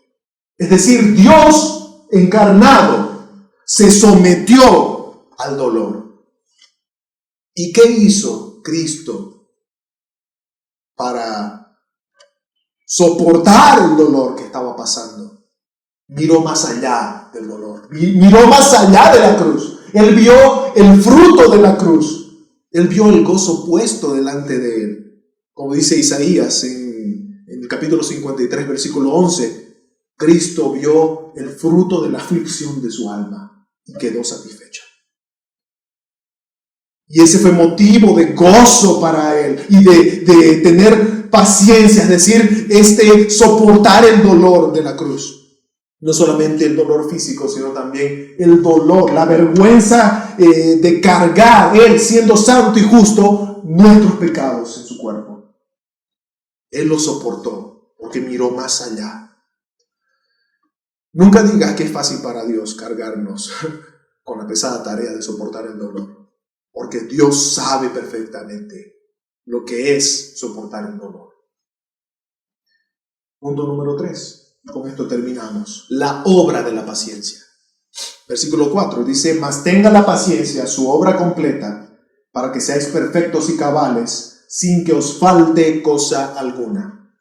es decir, Dios encarnado, se sometió al dolor. ¿Y qué hizo Cristo para soportar el dolor que estaba pasando? Miró más allá del dolor, miró más allá de la cruz. Él vio el fruto de la cruz, él vio el gozo puesto delante de él. Como dice Isaías en el capítulo 53, versículo 11, Cristo vio el fruto de la aflicción de su alma y quedó satisfecho. Y ese fue motivo de gozo para él y de tener paciencia, es decir, soportar el dolor de la cruz. No solamente el dolor físico, sino también el dolor, la vergüenza de cargar, él siendo santo y justo, nuestros pecados en su cuerpo. Él lo soportó porque miró más allá. Nunca digas que es fácil para Dios cargarnos con la pesada tarea de soportar el dolor. Porque Dios sabe perfectamente lo que es soportar el dolor. Punto número 3. Con esto terminamos. La obra de la paciencia. Versículo 4 dice: mas tenga la paciencia su obra completa, para que seáis perfectos y cabales, sin que os falte cosa alguna.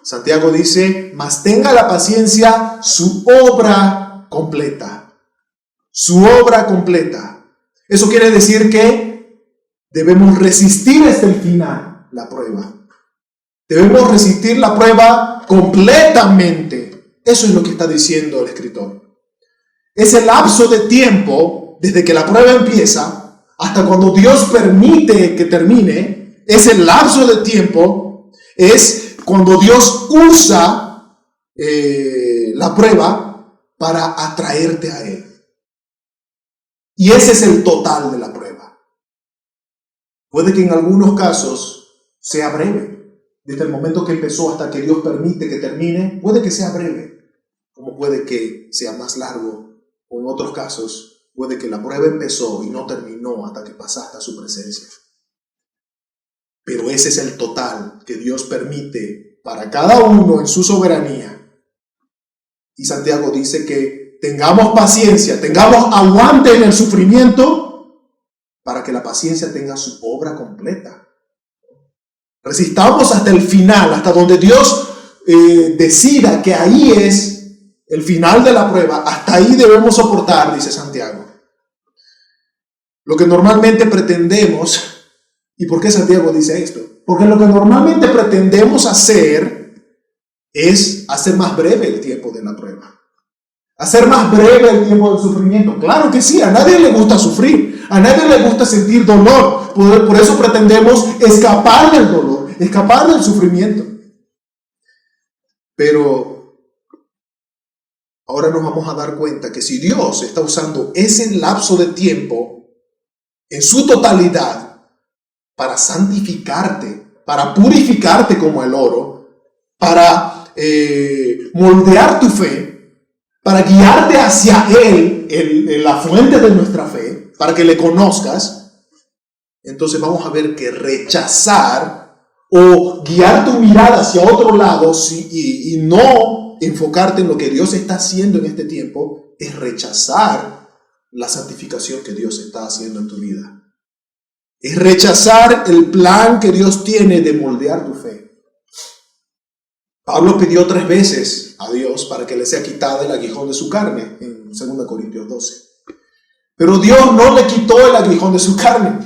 Santiago dice: mas tenga la paciencia su obra completa. Su obra completa. Eso quiere decir que debemos resistir hasta el final la prueba. Debemos resistir la prueba completamente. Eso es lo que está diciendo el escritor. Ese lapso de tiempo, desde que la prueba empieza hasta cuando Dios permite que termine, ese lapso de tiempo es cuando Dios usa la prueba para atraerte a Él. Y ese es el total de la prueba. Puede que en algunos casos sea breve. Desde el momento que empezó hasta que Dios permite que termine, puede que sea breve. Como puede que sea más largo. O en otros casos, puede que la prueba empezó y no terminó hasta que pasaste a su presencia. Pero ese es el total que Dios permite para cada uno en su soberanía. Y Santiago dice que tengamos paciencia, tengamos aguante en el sufrimiento para que la paciencia tenga su obra completa. Resistamos hasta el final, hasta donde Dios decida que ahí es el final de la prueba. Hasta ahí debemos soportar, dice Santiago. Lo que normalmente pretendemos, ¿y por qué Santiago dice esto? Porque lo que normalmente pretendemos hacer es hacer más breve el tiempo de la prueba. Hacer más breve el tiempo del sufrimiento. Claro que sí, a nadie le gusta sufrir, a nadie le gusta sentir dolor. Por eso pretendemos escapar del dolor, escapar del sufrimiento. Pero ahora nos vamos a dar cuenta que si Dios está usando ese lapso de tiempo en su totalidad para santificarte, para purificarte como el oro, para moldear tu fe, para guiarte hacia Él, la fuente de nuestra fe, para que le conozcas, entonces vamos a ver que rechazar o guiar tu mirada hacia otro lado y no enfocarte en lo que Dios está haciendo en este tiempo es rechazar la santificación que Dios está haciendo en tu vida. Es rechazar el plan que Dios tiene de moldear tu fe. Pablo pidió 3 veces a Dios para que le sea quitado el aguijón de su carne, en 2 Corintios 12. Pero Dios no le quitó el aguijón de su carne.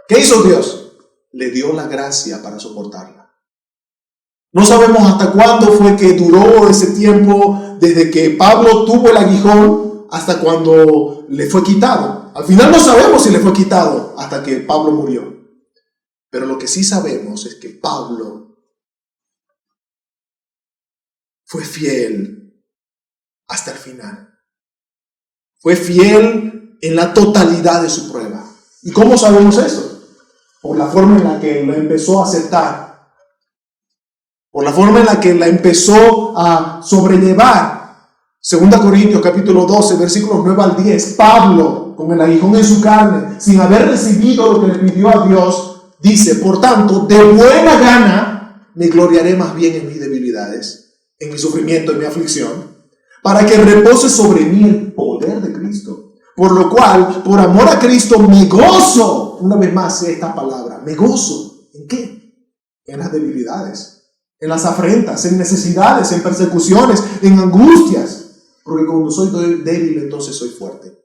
¿Qué hizo Dios? Le dio la gracia para soportarla. No sabemos hasta cuándo fue que duró ese tiempo, desde que Pablo tuvo el aguijón hasta cuando le fue quitado. Al final no sabemos si le fue quitado hasta que Pablo murió. Pero lo que sí sabemos es que Pablo fue fiel hasta el final. Fue fiel en la totalidad de su prueba. ¿Y cómo sabemos eso? Por la forma en la que la empezó a aceptar. Por la forma en la que la empezó a sobrellevar. 2 Corintios capítulo 12, versículos 9 al 10. Pablo, con el aguijón en su carne, sin haber recibido lo que le pidió a Dios, dice: por tanto, de buena gana me gloriaré más bien en mis debilidades, en mi sufrimiento, en mi aflicción, para que repose sobre mí el poder de Cristo. Por lo cual, por amor a Cristo, me gozo. Una vez más, esta palabra, me gozo. ¿En qué? En las debilidades, en las afrentas, en necesidades, en persecuciones, en angustias. Porque cuando soy débil, entonces soy fuerte.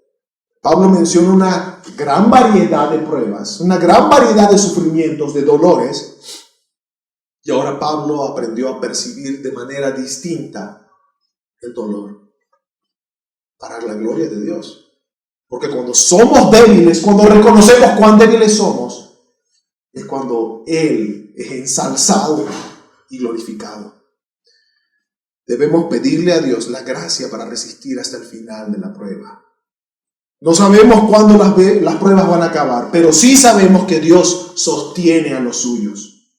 Pablo menciona una gran variedad de pruebas, una gran variedad de sufrimientos, de dolores. Y ahora Pablo aprendió a percibir de manera distinta el dolor para la gloria de Dios. Porque cuando somos débiles, cuando reconocemos cuán débiles somos, es cuando Él es ensalzado y glorificado. Debemos pedirle a Dios la gracia para resistir hasta el final de la prueba. No sabemos cuándo las pruebas van a acabar, pero sí sabemos que Dios sostiene a los suyos.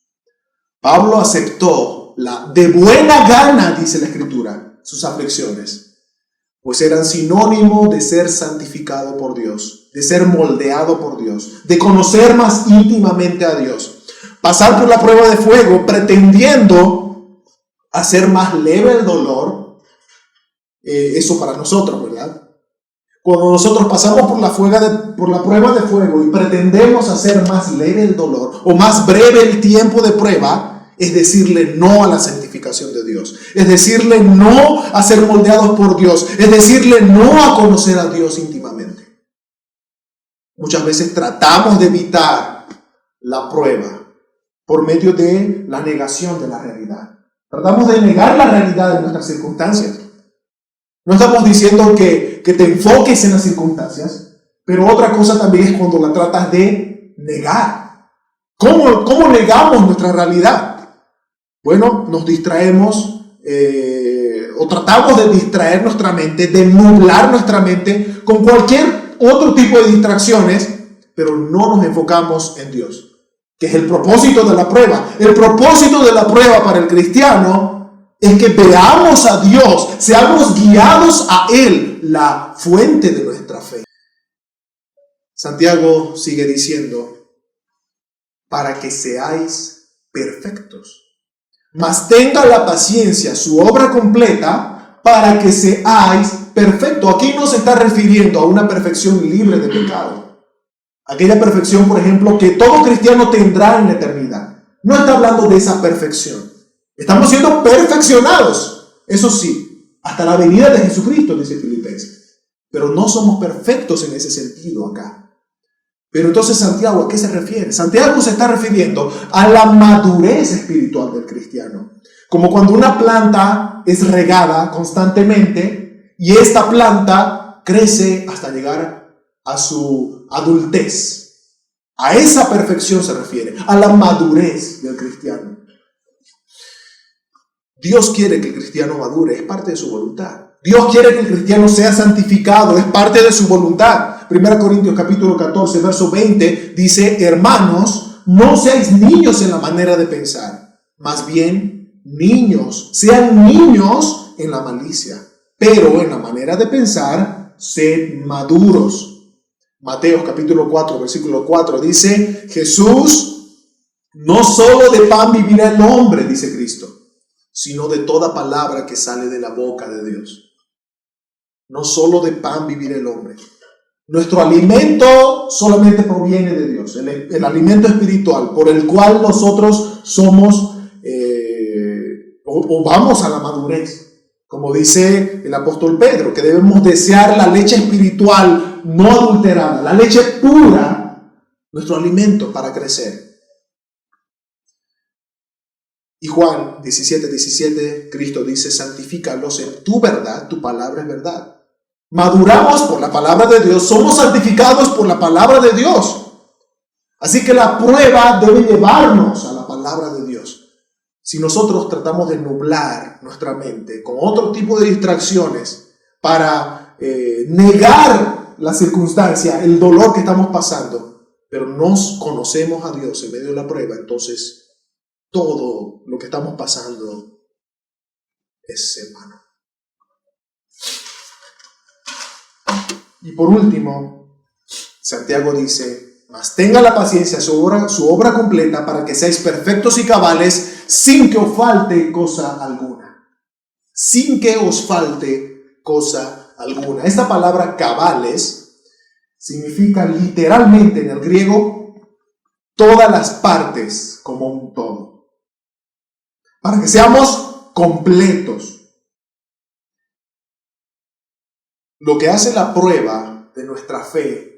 Pablo aceptó de buena gana, dice la Escritura, sus aflicciones, pues eran sinónimo de ser santificado por Dios, de ser moldeado por Dios, de conocer más íntimamente a Dios. Pasar por la prueba de fuego pretendiendo hacer más leve el dolor, eso para nosotros, ¿verdad? Cuando nosotros pasamos por la prueba de fuego y pretendemos hacer más leve el dolor o más breve el tiempo de prueba, es decirle no a la santificación de Dios, es decirle no a ser moldeados por Dios, es decirle no a conocer a Dios íntimamente. Muchas veces tratamos de evitar la prueba por medio de la negación de la realidad. Tratamos de negar la realidad de nuestras circunstancias. No estamos diciendo que te enfoques en las circunstancias, pero otra cosa también es cuando la tratas de negar. ¿Cómo negamos nuestra realidad? Bueno, nos distraemos o tratamos de distraer nuestra mente, de nublar nuestra mente con cualquier otro tipo de distracciones, pero no nos enfocamos en Dios, que es el propósito de la prueba. El propósito de la prueba para el cristiano es que veamos a Dios, seamos guiados a Él, la fuente de nuestra fe. Santiago sigue diciendo: para que seáis perfectos. Mas tenga la paciencia su obra completa para que seáis perfectos. Aquí no se está refiriendo a una perfección libre de pecado. Aquella perfección, por ejemplo, que todo cristiano tendrá en la eternidad. No está hablando de esa perfección. Estamos siendo perfeccionados, eso sí, hasta la venida de Jesucristo, dice Filipenses. Pero no somos perfectos en ese sentido acá. Pero entonces Santiago, ¿a qué se refiere? Santiago se está refiriendo a la madurez espiritual del cristiano. Como cuando una planta es regada constantemente y esta planta crece hasta llegar a su adultez. A esa perfección se refiere, a la madurez del cristiano. Dios quiere que el cristiano madure, es parte de su voluntad. Dios quiere que el cristiano sea santificado, es parte de su voluntad. 1 Corintios capítulo 14, verso 20 dice: hermanos, no seáis niños en la manera de pensar, más bien niños, sean niños en la malicia, pero en la manera de pensar, sed maduros. Mateo capítulo 4, versículo 4 dice: Jesús, no solo de pan vivirá el hombre, dice Cristo, sino de toda palabra que sale de la boca de Dios. No solo de pan vivirá el hombre. Nuestro alimento solamente proviene de Dios, el alimento espiritual por el cual nosotros somos o vamos a la madurez. Como dice el apóstol Pedro, que debemos desear la leche espiritual no adulterada, la leche pura, nuestro alimento para crecer. Y Juan 17:17, Cristo dice: santifícalos en tu verdad, tu palabra es verdad. Maduramos por la palabra de Dios, somos santificados por la palabra de Dios. Así que la prueba debe llevarnos a la palabra de Dios. Si nosotros tratamos de nublar nuestra mente con otro tipo de distracciones para negar la circunstancia, el dolor que estamos pasando, pero no conocemos a Dios en medio de la prueba, entonces todo lo que estamos pasando es en vano. Y por último, Santiago dice: mas tenga la paciencia su obra completa, para que seáis perfectos y cabales, sin que os falte cosa alguna. Sin que os falte cosa alguna. Esta palabra cabales significa literalmente en el griego todas las partes como un todo. Para que seamos completos. Lo que hace la prueba de nuestra fe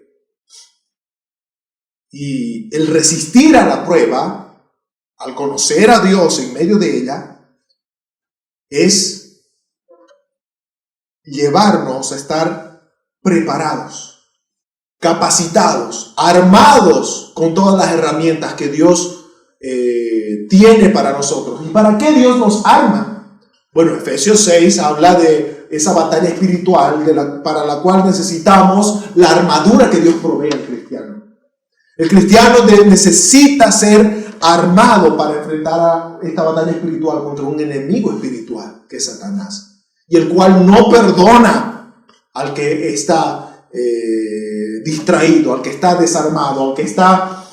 y el resistir a la prueba, al conocer a Dios en medio de ella, es llevarnos a estar preparados, capacitados, armados con todas las herramientas que Dios tiene para nosotros. ¿Y para qué Dios nos arma? Bueno, Efesios 6 habla de esa batalla espiritual para la cual necesitamos la armadura que Dios provee al cristiano. El cristiano necesita ser armado para enfrentar esta batalla espiritual contra un enemigo espiritual, que es Satanás, y el cual no perdona al que está distraído, al que está desarmado, al que está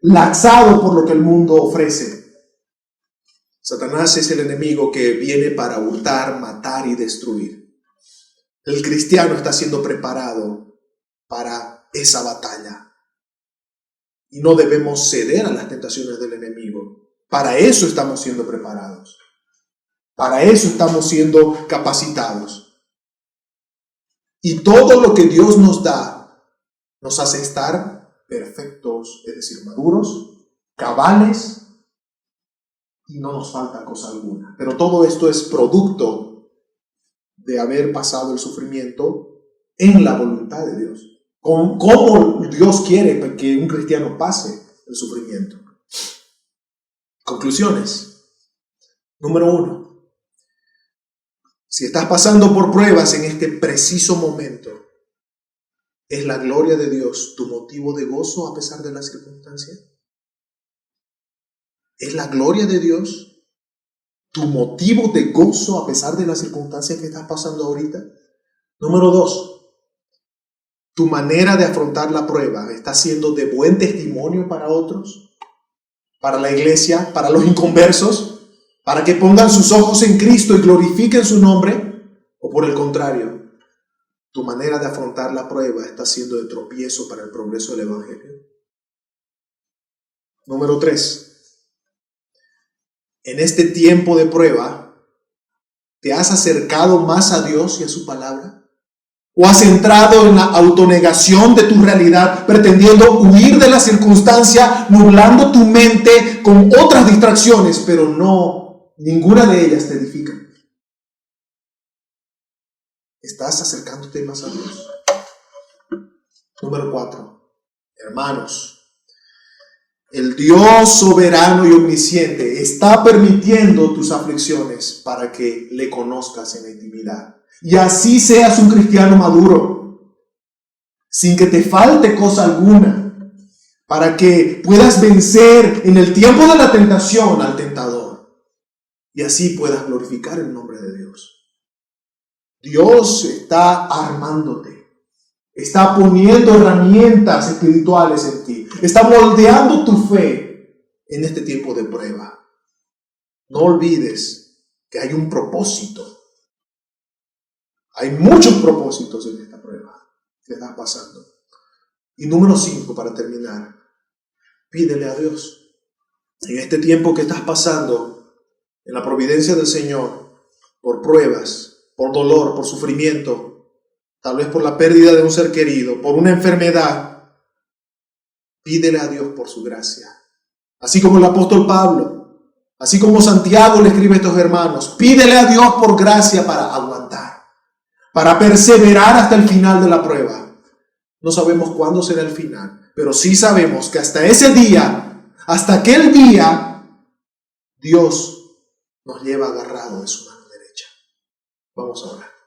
laxado por lo que el mundo ofrece. Satanás es el enemigo que viene para hurtar, matar y destruir. El cristiano está siendo preparado para esa batalla. Y no debemos ceder a las tentaciones del enemigo. Para eso estamos siendo preparados. Para eso estamos siendo capacitados. Y todo lo que Dios nos da nos hace estar perfectos, es decir, maduros, cabales, y no nos falta cosa alguna. Pero todo esto es producto de haber pasado el sufrimiento en la voluntad de Dios. ¿Cómo Dios quiere que un cristiano pase el sufrimiento? Conclusiones. Número 1. Si estás pasando por pruebas en este preciso momento, ¿es la gloria de Dios tu motivo de gozo a pesar de las circunstancias? ¿Es la gloria de Dios tu motivo de gozo a pesar de las circunstancias que estás pasando ahorita? Número 2. ¿Tu manera de afrontar la prueba está siendo de buen testimonio para otros? ¿Para la iglesia? ¿Para los inconversos? ¿Para que pongan sus ojos en Cristo y glorifiquen su nombre? ¿O por el contrario, tu manera de afrontar la prueba está siendo de tropiezo para el progreso del evangelio? Número 3. En este tiempo de prueba, ¿te has acercado más a Dios y a su palabra? ¿O has entrado en la autonegación de tu realidad, pretendiendo huir de la circunstancia, nublando tu mente con otras distracciones, pero ninguna de ellas te edifica? ¿Estás acercándote más a Dios? Número 4. Hermanos, el Dios soberano y omnisciente está permitiendo tus aflicciones para que le conozcas en la intimidad. Y así seas un cristiano maduro, sin que te falte cosa alguna, para que puedas vencer en el tiempo de la tentación al tentador. Y así puedas glorificar el nombre de Dios. Dios está armándote. Está poniendo herramientas espirituales en ti. Está moldeando tu fe en este tiempo de prueba. No olvides que hay un propósito. Hay muchos propósitos en esta prueba que estás pasando. Y número 5, para terminar. Pídele a Dios. En este tiempo que estás pasando, en la providencia del Señor, por pruebas, por dolor, por sufrimiento, tal vez por la pérdida de un ser querido, por una enfermedad, pídele a Dios por su gracia. Así como el apóstol Pablo, así como Santiago le escribe a estos hermanos, pídele a Dios por gracia para aguantar, para perseverar hasta el final de la prueba. No sabemos cuándo será el final, pero sí sabemos que hasta ese día, hasta aquel día, Dios nos lleva agarrado de su mano derecha. Vamos a orar.